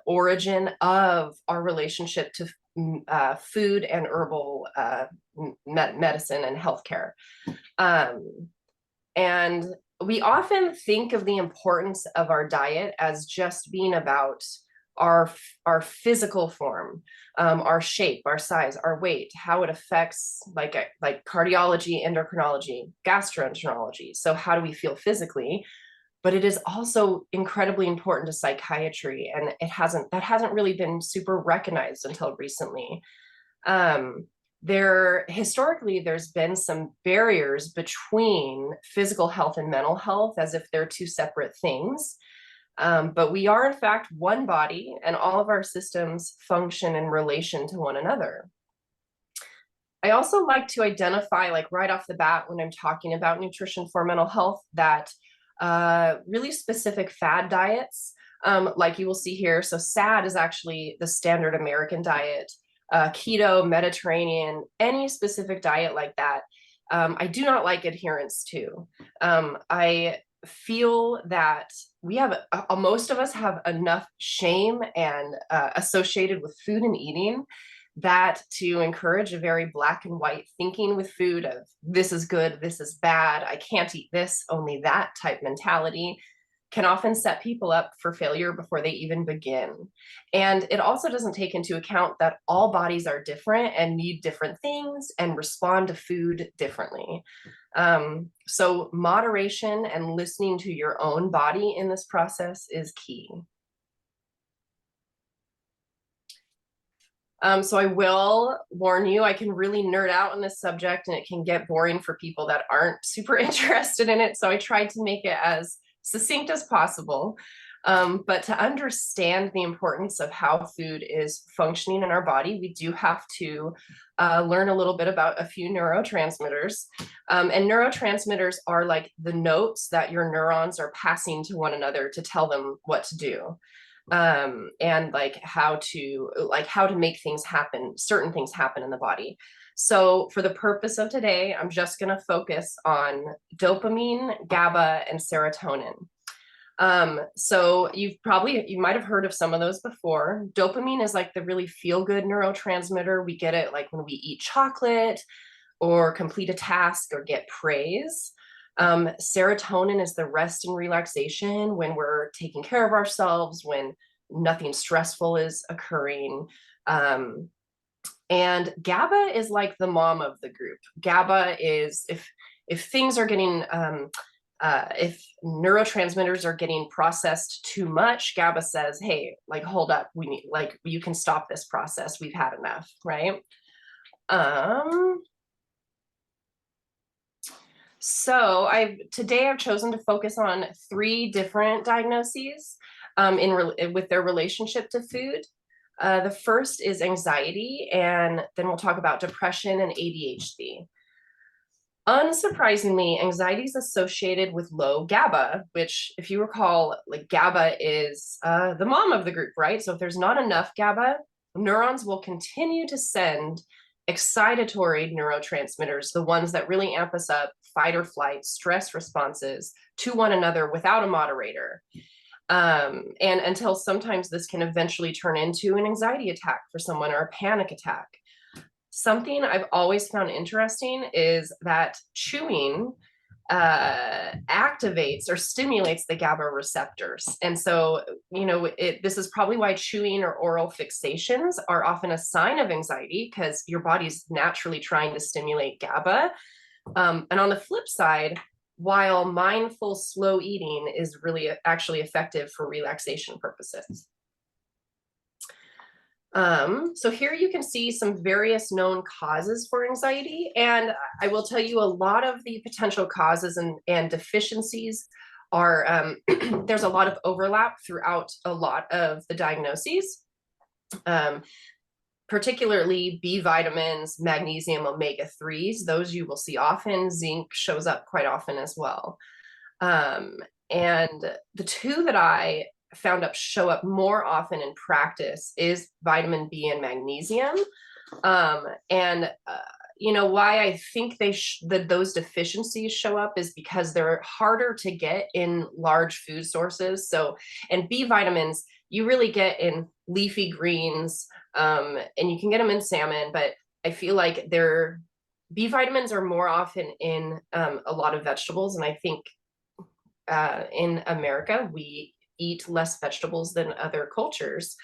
[SPEAKER 10] origin of our relationship to food and herbal medicine and healthcare. And we often think of the importance of our diet as just being about our physical form, our shape, our size, our weight, how it affects like cardiology, endocrinology, gastroenterology. So how do we feel physically? But it is also incredibly important to psychiatry, and that hasn't really been super recognized until recently. Historically, there's been some barriers between physical health and mental health, as if they're two separate things. But we are in fact one body, and all of our systems function in relation to one another. I also like to identify, like right off the bat when I'm talking about nutrition for mental health, that really specific fad diets, like you will see here. So SAD is actually the standard American diet. Keto, Mediterranean, any specific diet like that, I do not like adherence to. I feel that we have, most of us have enough shame and associated with food and eating, that to encourage a very black and white thinking with food of this is good, this is bad, I can't eat this, only that type mentality, can often set people up for failure before they even begin. And it also doesn't take into account that all bodies are different and need different things and respond to food differently. So moderation and listening to your own body in this process is key. So I will warn you, I can really nerd out on this subject and it can get boring for people that aren't super interested in it. So I tried to make it as succinct as possible. But to understand the importance of how food is functioning in our body, we do have to learn a little bit about a few neurotransmitters. And neurotransmitters are like the notes that your neurons are passing to one another to tell them what to do. And like how to make things happen, certain things happen in the body. So for the purpose of today, I'm just going to focus on dopamine, GABA, and serotonin. So you might have heard of some of those before. Dopamine is like the really feel-good neurotransmitter. We get it like when we eat chocolate or complete a task or get praise. Serotonin is the rest and relaxation when we're taking care of ourselves, when nothing stressful is occurring. And GABA is like the mom of the group. GABA is if things are getting, if neurotransmitters are getting processed too much, GABA says, hey, like, hold up, we need, like, you can stop this process. We've had enough, right? So today I've chosen to focus on 3 different diagnoses with their relationship to food. The first is anxiety, and then we'll talk about depression and ADHD. Unsurprisingly, anxiety is associated with low GABA, which, if you recall, like GABA is the mom of the group, right? So if there's not enough GABA, neurons will continue to send excitatory neurotransmitters, the ones that really amp us up, fight or flight, stress responses to one another without a moderator. And until sometimes this can eventually turn into an anxiety attack for someone or a panic attack. Something I've always found interesting is that chewing activates or stimulates the GABA receptors. And so, this is probably why chewing or oral fixations are often a sign of anxiety, because your body's naturally trying to stimulate GABA. And on the flip side, while mindful slow eating is really actually effective for relaxation purposes. So here you can see some various known causes for anxiety, and I will tell you a lot of the potential causes and deficiencies are, there's a lot of overlap throughout a lot of the diagnoses, particularly B vitamins, magnesium, omega-3s, those you will see often. Zinc shows up quite often as well. And the two that I found show up more often in practice is vitamin B and magnesium. Why I think that those deficiencies show up is because they're harder to get in large food sources. So, and B vitamins, you really get in leafy greens, and you can get them in salmon, but I feel like B vitamins are more often in a lot of vegetables. And I think in America, we eat less vegetables than other cultures.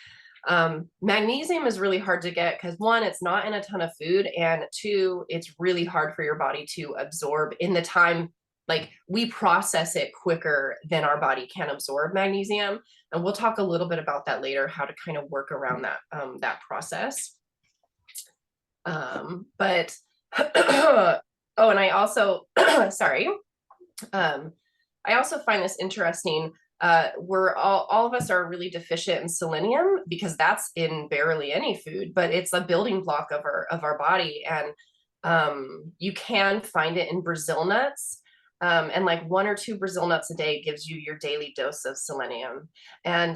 [SPEAKER 10] Magnesium is really hard to get because, one, it's not in a ton of food, and two, it's really hard for your body to absorb in the time. Like, we process it quicker than our body can absorb magnesium. And we'll talk a little bit about that later, how to kind of work around that process. And I also, sorry. I also find this interesting. We're all of us are really deficient in selenium because that's in barely any food, but it's a building block of our body. And you can find it in Brazil nuts. And like 1 or 2 Brazil nuts a day gives you your daily dose of selenium. And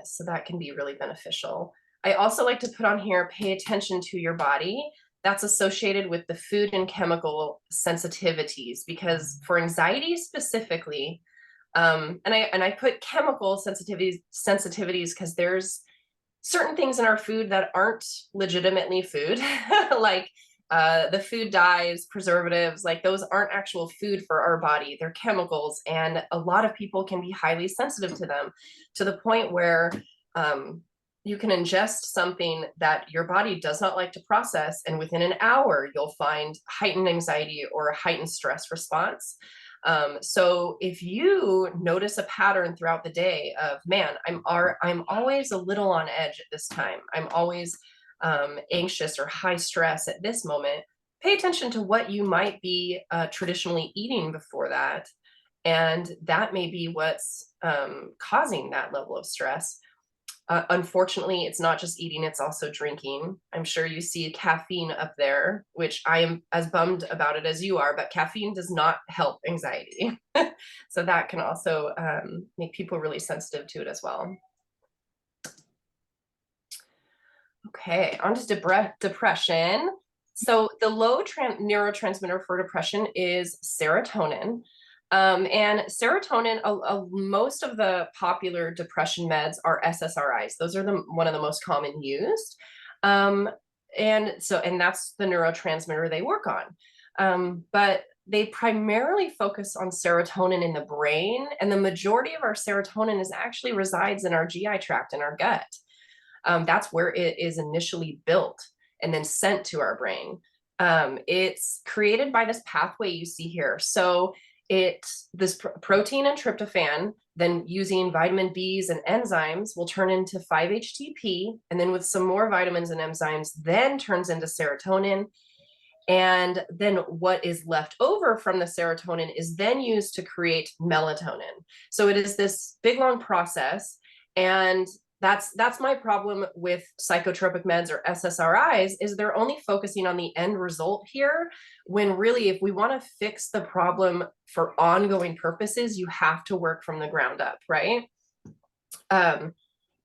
[SPEAKER 10] so that can be really beneficial. I also like to put on here, pay attention to your body. That's associated with the food and chemical sensitivities, because for anxiety specifically, and I put chemical sensitivities because there's certain things in our food that aren't legitimately food, like the food dyes, preservatives, like those aren't actual food for our body. They're chemicals, and a lot of people can be highly sensitive to them, to the point where you can ingest something that your body does not like to process, and within an hour, you'll find heightened anxiety or a heightened stress response. So if you notice a pattern throughout the day of, man, I'm always a little on edge at this time, I'm always anxious or high stress at this moment, pay attention to what you might be traditionally eating before that. And that may be what's causing that level of stress. Unfortunately, it's not just eating, it's also drinking. I'm sure you see caffeine up there, which I am as bummed about it as you are, but caffeine does not help anxiety. So that can also make people really sensitive to it as well. Okay, on to depression. So the low neurotransmitter for depression is serotonin. And serotonin, most of the popular depression meds are SSRIs. Those are one of the most common used. And that's the neurotransmitter they work on. But they primarily focus on serotonin in the brain, and the majority of our serotonin actually resides in our GI tract, in our gut. That's where it is initially built and then sent to our brain. It's created by this pathway you see here. So this protein and tryptophan, then using vitamin B's and enzymes, will turn into 5-HTP, and then with some more vitamins and enzymes, then turns into serotonin. And then what is left over from the serotonin is then used to create melatonin. So it is this big, long process. And that's my problem with psychotropic meds or SSRIs, is they're only focusing on the end result here, when really, if we want to fix the problem for ongoing purposes, you have to work from the ground up, right? And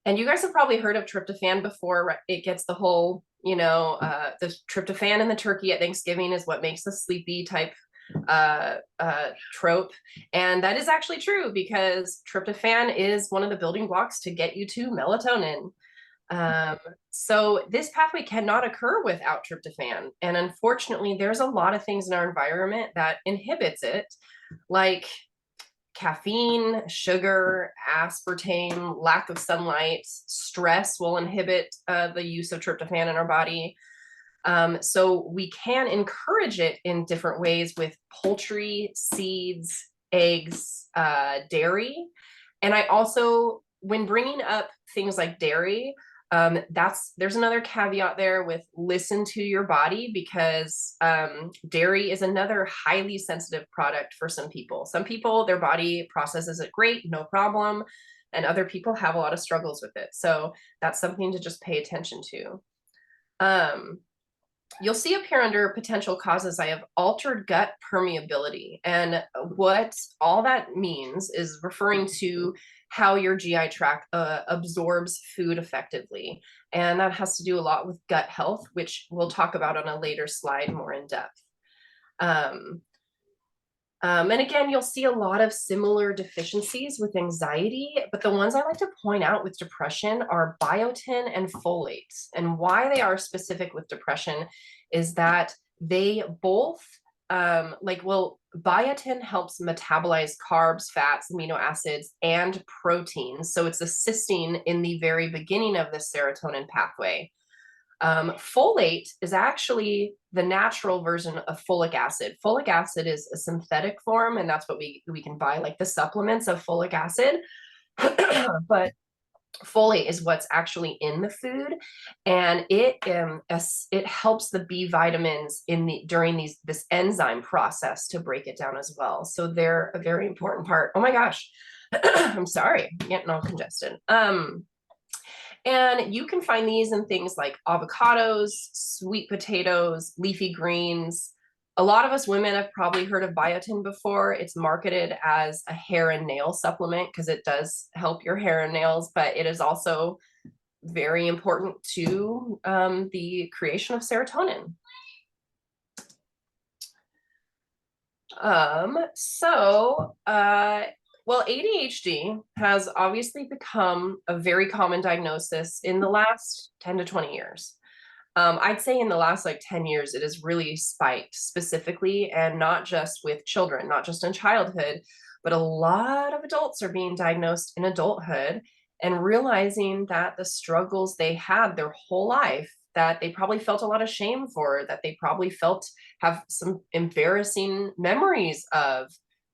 [SPEAKER 10] you guys have probably heard of tryptophan before, right? It gets the whole, the tryptophan in the turkey at Thanksgiving is what makes the sleepy type trope. And that is actually true, because tryptophan is one of the building blocks to get you to melatonin. So this pathway cannot occur without tryptophan. And unfortunately, there's a lot of things in our environment that inhibits it, like caffeine, sugar, aspartame, lack of sunlight, stress will inhibit the use of tryptophan in our body. So we can encourage it in different ways with poultry, seeds, eggs, dairy. And I also, when bringing up things like dairy, there's another caveat there with listen to your body, because dairy is another highly sensitive product for some people. Some people, their body processes it great, no problem. And other people have a lot of struggles with it. So that's something to just pay attention to. You'll see up here under potential causes, I have altered gut permeability. And what all that means is referring to how your GI tract absorbs food effectively. And that has to do a lot with gut health, which we'll talk about on a later slide more in depth. And again, you'll see a lot of similar deficiencies with anxiety, but the ones I like to point out with depression are biotin and folate. And why they are specific with depression is that they both, biotin helps metabolize carbs, fats, amino acids, and proteins. So it's assisting in the very beginning of the serotonin pathway. Folate is actually the natural version of folic acid. Folic acid is a synthetic form, and that's what we can buy, like the supplements of folic acid. But folate is what's actually in the food, and it helps the B vitamins during this enzyme process to break it down as well. So they're a very important part. Oh my gosh, I'm sorry, I'm getting all congested. And you can find these in things like avocados, sweet potatoes, leafy greens. A lot of us women have probably heard of biotin before. It's marketed as a hair and nail supplement because it does help your hair and nails, but it is also very important to the creation of serotonin. Well, ADHD has obviously become a very common diagnosis in the last 10 to 20 years. I'd say in the last 10 years, it has really spiked specifically, and not just with children, not just in childhood, but a lot of adults are being diagnosed in adulthood and realizing that the struggles they had their whole life, that they probably felt a lot of shame for, that they probably have some embarrassing memories of,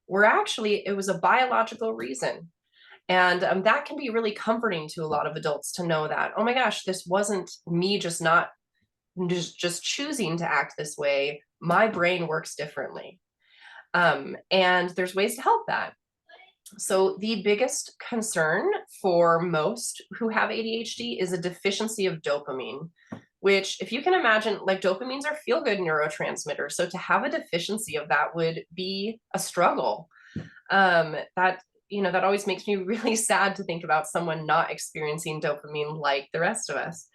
[SPEAKER 10] it was a biological reason. And that can be really comforting to a lot of adults to know that, oh my gosh, this wasn't me just choosing to act this way. My brain works differently. And there's ways to help that. So the biggest concern for most who have ADHD is a deficiency of dopamine, which, if you can imagine, dopamines are feel-good neurotransmitters. So to have a deficiency of that would be a struggle. That always makes me really sad to think about someone not experiencing dopamine like the rest of us.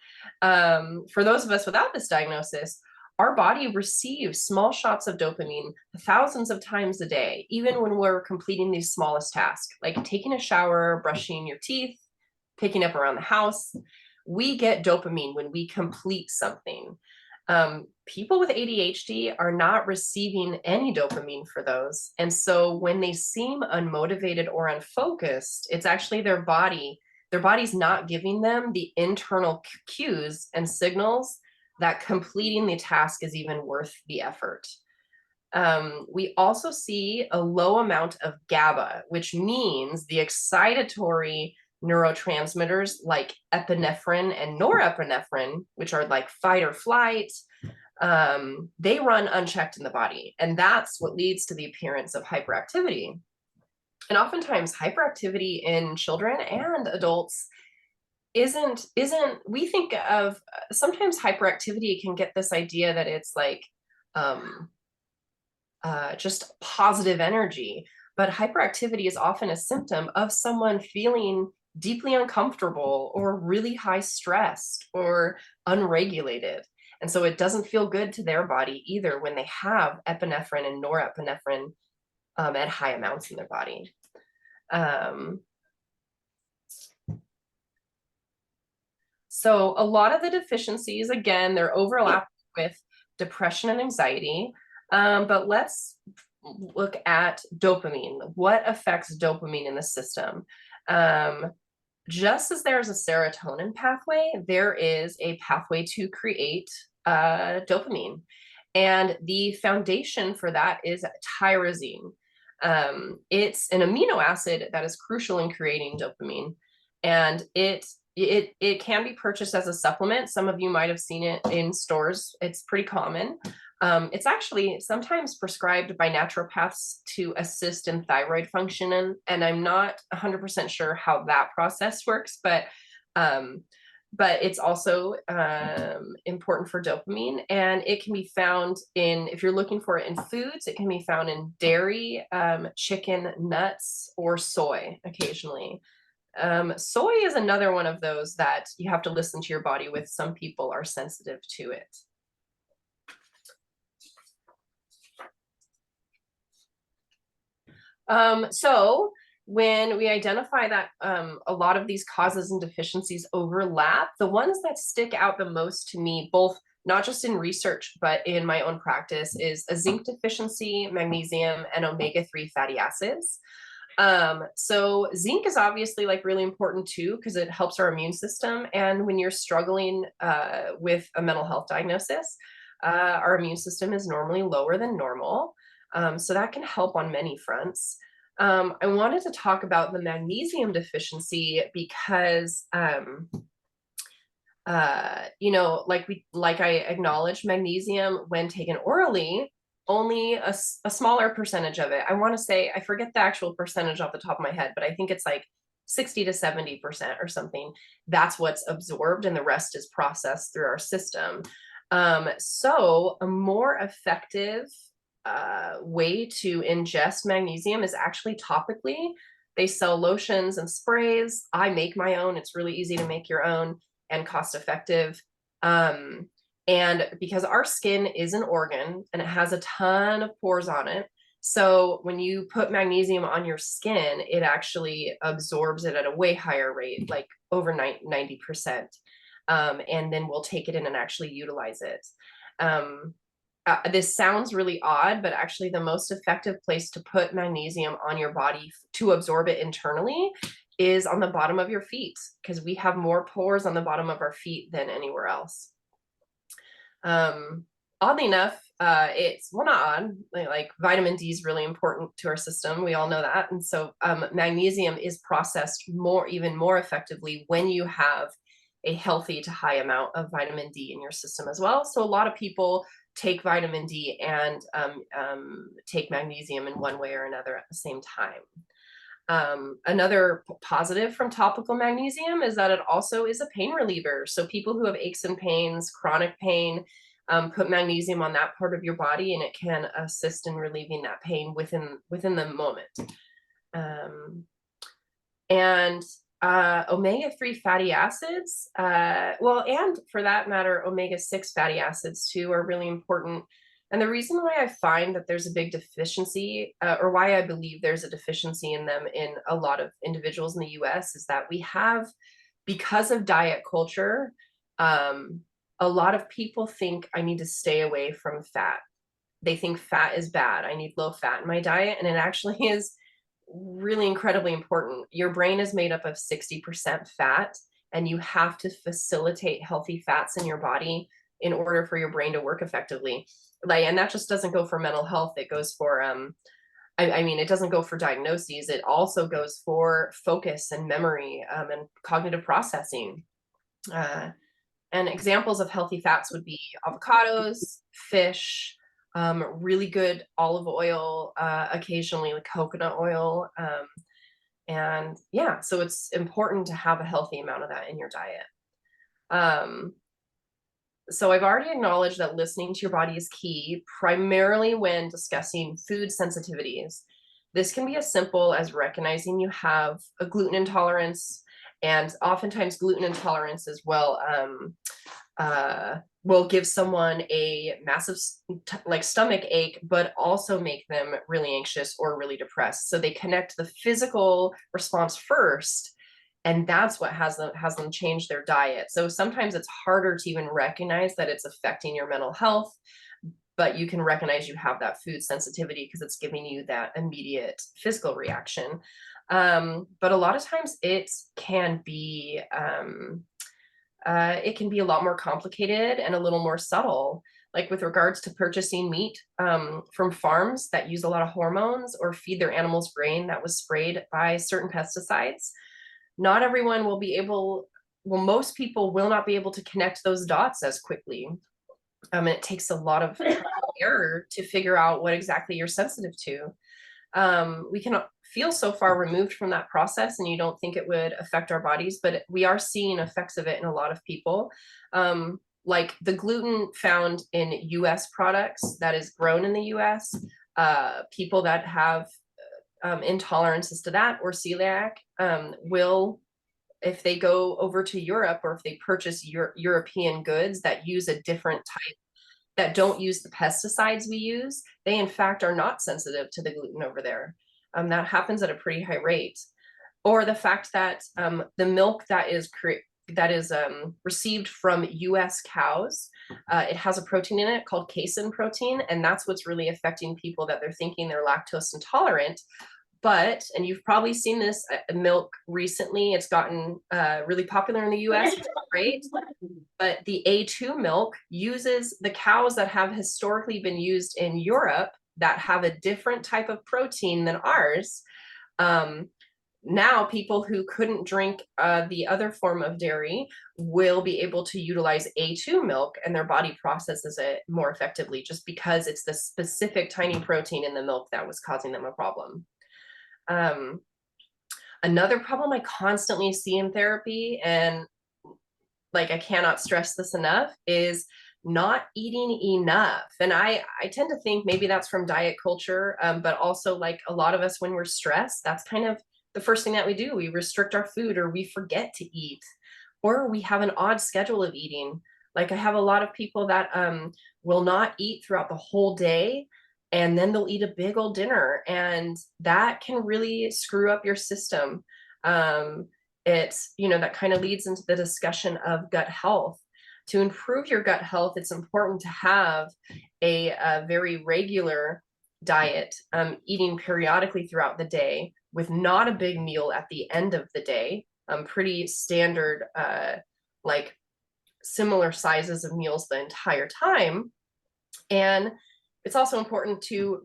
[SPEAKER 10] For those of us without this diagnosis, our body receives small shots of dopamine thousands of times a day, even when we're completing these smallest tasks, like taking a shower, brushing your teeth, picking up around the house. We get dopamine when we complete something. People with ADHD are not receiving any dopamine for those. And so when they seem unmotivated or unfocused, it's actually their body's not giving them the internal cues and signals that completing the task is even worth the effort. We also see a low amount of GABA, which means the excitatory neurotransmitters like epinephrine and norepinephrine, which are like fight or flight, they run unchecked in the body. And that's what leads to the appearance of hyperactivity. And oftentimes hyperactivity in children and adults isn't we think of sometimes hyperactivity can get this idea that it's like just positive energy, but hyperactivity is often a symptom of someone feeling deeply uncomfortable or really high stressed or unregulated. And so it doesn't feel good to their body either when they have epinephrine and norepinephrine at high amounts in their body. So a lot of the deficiencies, again, they're overlapping with depression and anxiety. But let's look at dopamine. What affects dopamine in the system? Just as there's a serotonin pathway, there is a pathway to create dopamine. And the foundation for that is tyrosine. It's an amino acid that is crucial in creating dopamine. And it can be purchased as a supplement. Some of you might have seen it in stores. It's pretty common. It's actually sometimes prescribed by naturopaths to assist in thyroid function, and I'm not 100% sure how that process works, but it's also important for dopamine, and it can be found in, if you're looking for it in foods, it can be found in dairy, chicken, nuts, or soy occasionally. Soy is another one of those that you have to listen to your body with. Some people are sensitive to it. So when we identify that a lot of these causes and deficiencies overlap, the ones that stick out the most to me, both not just in research, but in my own practice, is a zinc deficiency, magnesium, and omega-3 fatty acids. So zinc is obviously like really important too, because it helps our immune system. And when you're struggling with a mental health diagnosis, our immune system is normally lower than normal. So that can help on many fronts. I wanted to talk about the magnesium deficiency because, like I acknowledged, magnesium, when taken orally, only a smaller percentage of it. I want to say, I forget the actual percentage off the top of my head, but I think it's like 60 to 70% or something. That's what's absorbed, and the rest is processed through our system. So a more effective way to ingest magnesium is actually topically. They sell lotions and sprays. I make my own. It's really easy to make your own and cost effective. And because our skin is an organ and it has a ton of pores on it, so when you put magnesium on your skin, it actually absorbs it at a way higher rate, like over 90%. And then we'll take it in and actually utilize it. This sounds really odd, but actually the most effective place to put magnesium on your body to absorb it internally is on the bottom of your feet, because we have more pores on the bottom of our feet than anywhere else. Oddly enough, it's, well, not odd, like vitamin D is really important to our system. We all know that. And so magnesium is processed even more effectively when you have a healthy to high amount of vitamin D in your system as well. So a lot of people take vitamin D and take magnesium in one way or another at the same time. Another positive from topical magnesium is that it also is a pain reliever. So people who have aches and pains, chronic pain, put magnesium on that part of your body, and it can assist in relieving that pain within the moment. And omega-3 fatty acids, well, and for that matter, omega-6 fatty acids too are really important. And the reason why I find that there's a big deficiency, or why I believe there's a deficiency in them in a lot of individuals in the US, is that we have, because of diet culture, a lot of people think I need to stay away from fat. They think fat is bad. I need low fat in my diet. And it actually is really incredibly important. Your brain is made up of 60% fat, and you have to facilitate healthy fats in your body in order for your brain to work effectively. And that just doesn't go for mental health. It goes for, I mean, it doesn't go for diagnoses. It also goes for focus and memory, and cognitive processing. And examples of healthy fats would be avocados, fish, really good olive oil, occasionally like coconut oil, And yeah, so it's important to have a healthy amount of that in your diet. So I've already acknowledged that listening to your body is key, primarily when discussing food sensitivities. This can be as simple as recognizing you have a gluten intolerance, and oftentimes gluten intolerance as well will give someone a massive like stomach ache, but also make them really anxious or really depressed. So they connect the physical response first, and that's what has them change their diet. So sometimes it's harder to even recognize that it's affecting your mental health, but you can recognize you have that food sensitivity because it's giving you that immediate physical reaction. But a lot of times it can be a lot more complicated and a little more subtle, like with regards to purchasing meat from farms that use a lot of hormones or feed their animals grain that was sprayed by certain pesticides. Not everyone will be able, well, most people will not be able to connect those dots as quickly. And it takes a lot of error to figure out what exactly you're sensitive to. We can feel so far removed from that process and you don't think it would affect our bodies, but we are seeing effects of it in a lot of people. Like the gluten found in US products that is grown in the US, people that have intolerances to that or celiac will, if they go over to Europe or if they purchase European goods that use a different type, that don't use the pesticides we use, they in fact are not sensitive to the gluten over there. That happens at a pretty high rate. Or the fact that the milk that is received from US cows, it has a protein in it called casein protein, and that's what's really affecting people that they're thinking they're lactose intolerant. But, and you've probably seen this milk recently, it's gotten really popular in the US, which is great, but the A2 milk uses the cows that have historically been used in Europe that have a different type of protein than ours. Now people who couldn't drink the other form of dairy will be able to utilize A2 milk, and their body processes it more effectively just because it's the specific tiny protein in the milk that was causing them a problem. Another problem I constantly see in therapy, and like I cannot stress this enough, is not eating enough. And I tend to think maybe that's from diet culture, but also like a lot of us when we're stressed, that's kind of the first thing that we do. We restrict our food or we forget to eat, or we have an odd schedule of eating. Like I have a lot of people that will not eat throughout the whole day, and then they'll eat a big old dinner, and that can really screw up your system. It's, that kind of leads into the discussion of gut health. To improve your gut health, it's important to have a very regular diet, eating periodically throughout the day with not a big meal at the end of the day, pretty standard, like similar sizes of meals the entire time. And it's also important to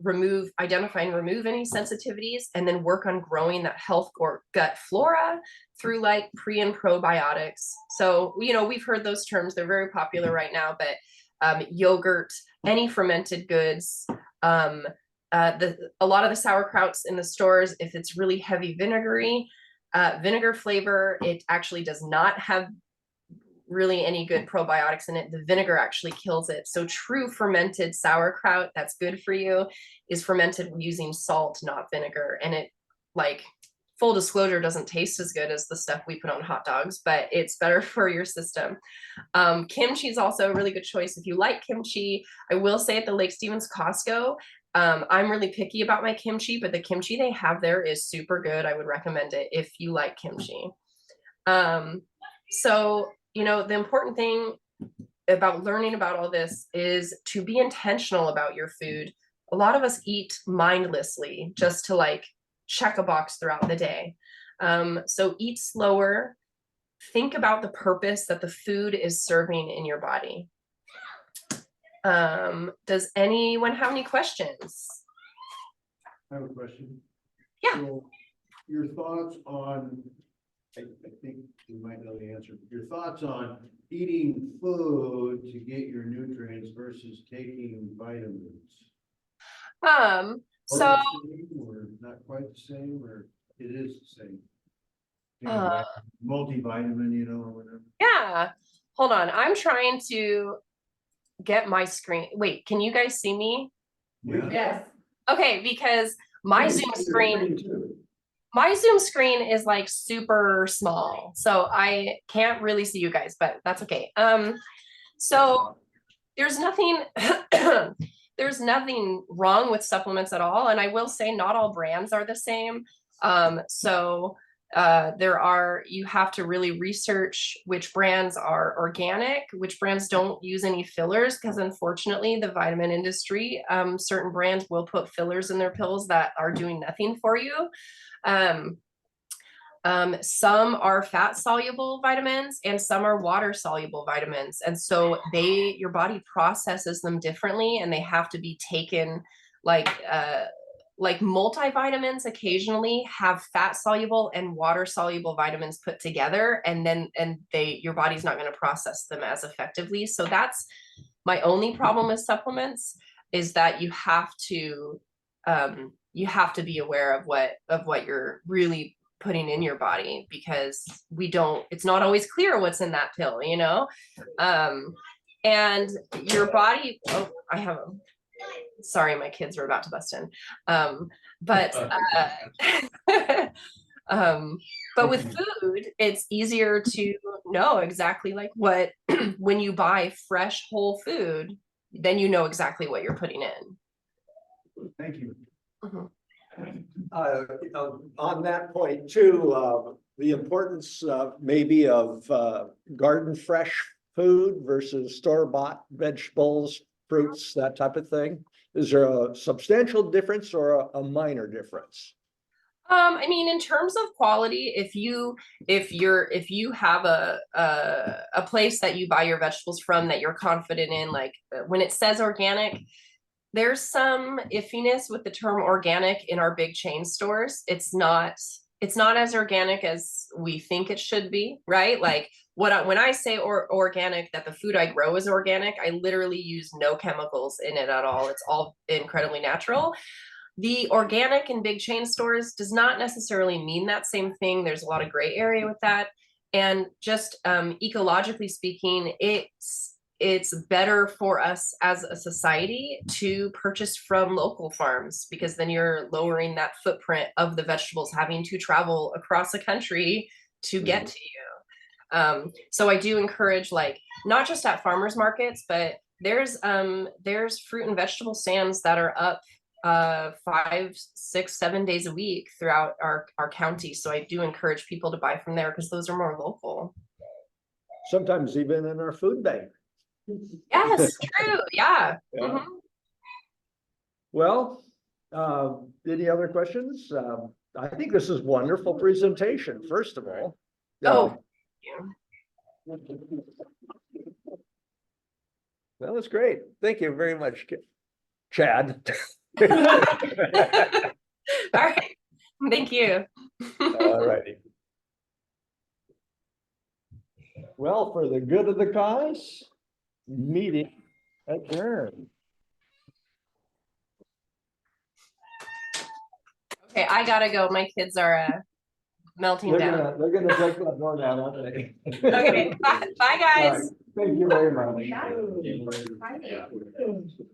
[SPEAKER 10] identify and remove any sensitivities, and then work on growing that health gut flora through like pre and probiotics. So, we've heard those terms, they're very popular right now, but yogurt, any fermented goods, a lot of the sauerkrauts in the stores, if it's really heavy vinegar flavor, it actually does not have really any good probiotics in it. The vinegar actually kills it. So true fermented sauerkraut that's good for you is fermented using salt, not vinegar. And it, like, full disclosure, doesn't taste as good as the stuff we put on hot dogs, but it's better for your system. Kimchi is also a really good choice if you like kimchi. I will say at the Lake Stevens Costco, I'm really picky about my kimchi, but the kimchi they have there is super good. I would recommend it if you like kimchi. So, the important thing about learning about all this is to be intentional about your food. A lot of us eat mindlessly just to like check a box throughout the day. So eat slower, think about the purpose that the food is serving in your body. Does anyone have any questions?
[SPEAKER 5] I have a question.
[SPEAKER 10] Yeah.
[SPEAKER 5] So your thoughts on, I think you might know the answer. Your thoughts on eating food to get your nutrients versus taking vitamins?
[SPEAKER 10] So
[SPEAKER 5] Or not quite the same, or It is the same.
[SPEAKER 12] Multivitamin, you know, or whatever.
[SPEAKER 10] Yeah, hold on. I'm trying to get my screen. Wait, can you guys see me?
[SPEAKER 3] Yes.
[SPEAKER 10] Okay, because my Zoom screen is like super small, so I can't really see you guys, but that's okay. So there's nothing there's nothing wrong with supplements at all, and I will say not all brands are the same. You have to really research which brands are organic, which brands don't use any fillers, because unfortunately the vitamin industry, certain brands will put fillers in their pills that are doing nothing for you. Some are fat soluble vitamins and some are water soluble vitamins. And so your body processes them differently, and they have to be taken like multivitamins occasionally have fat soluble and water soluble vitamins put together, and your body's not going to process them as effectively. So that's my only problem with supplements, is that you have to be aware of what you're really putting in your body, because it's not always clear what's in that pill, you know? And your body, sorry, my kids are about to bust in. But with food, it's easier to know exactly like what, when you buy fresh whole food, then you know exactly what you're putting in.
[SPEAKER 5] Thank you.
[SPEAKER 10] Mhm.
[SPEAKER 4] On that point too, the importance maybe of garden fresh food versus store-bought vegetables, fruits, that type of thing. Is there a substantial difference or a minor difference?
[SPEAKER 10] I mean, in terms of quality, if you have a place that you buy your vegetables from that you're confident in, like when it says organic, there's some iffiness with the term organic in our big chain stores. It's not as organic as we think it should be, right? Like when I say organic, that the food I grow is organic, I literally use no chemicals in it at all. It's all incredibly natural. The organic in big chain stores does not necessarily mean that same thing. There's a lot of gray area with that. And just ecologically speaking, it's better for us as a society to purchase from local farms, because then you're lowering that footprint of the vegetables having to travel across the country to get to you. So I do encourage, like, not just at farmers markets, but there's fruit and vegetable stands that are up 5, 6, 7 days a week throughout our county. So I do encourage people to buy from there, because those are more local.
[SPEAKER 4] Sometimes even in our food bank.
[SPEAKER 10] Yes, true. Yeah.
[SPEAKER 4] Yeah.
[SPEAKER 10] Mhm.
[SPEAKER 4] Well, any other questions? I think this is wonderful presentation, first of all.
[SPEAKER 10] Oh,
[SPEAKER 4] Well, that's great. Thank you very much, Chad.
[SPEAKER 10] all right. Thank you.
[SPEAKER 4] All righty. Well, for the good of the cause, meeting adjourned.
[SPEAKER 10] Okay, I gotta go. My kids are melting
[SPEAKER 4] They're
[SPEAKER 10] down.
[SPEAKER 4] gonna break that door down, aren't they?
[SPEAKER 10] Okay, bye,
[SPEAKER 4] All right.
[SPEAKER 10] guys.
[SPEAKER 4] Thank you very much.
[SPEAKER 7] Bye.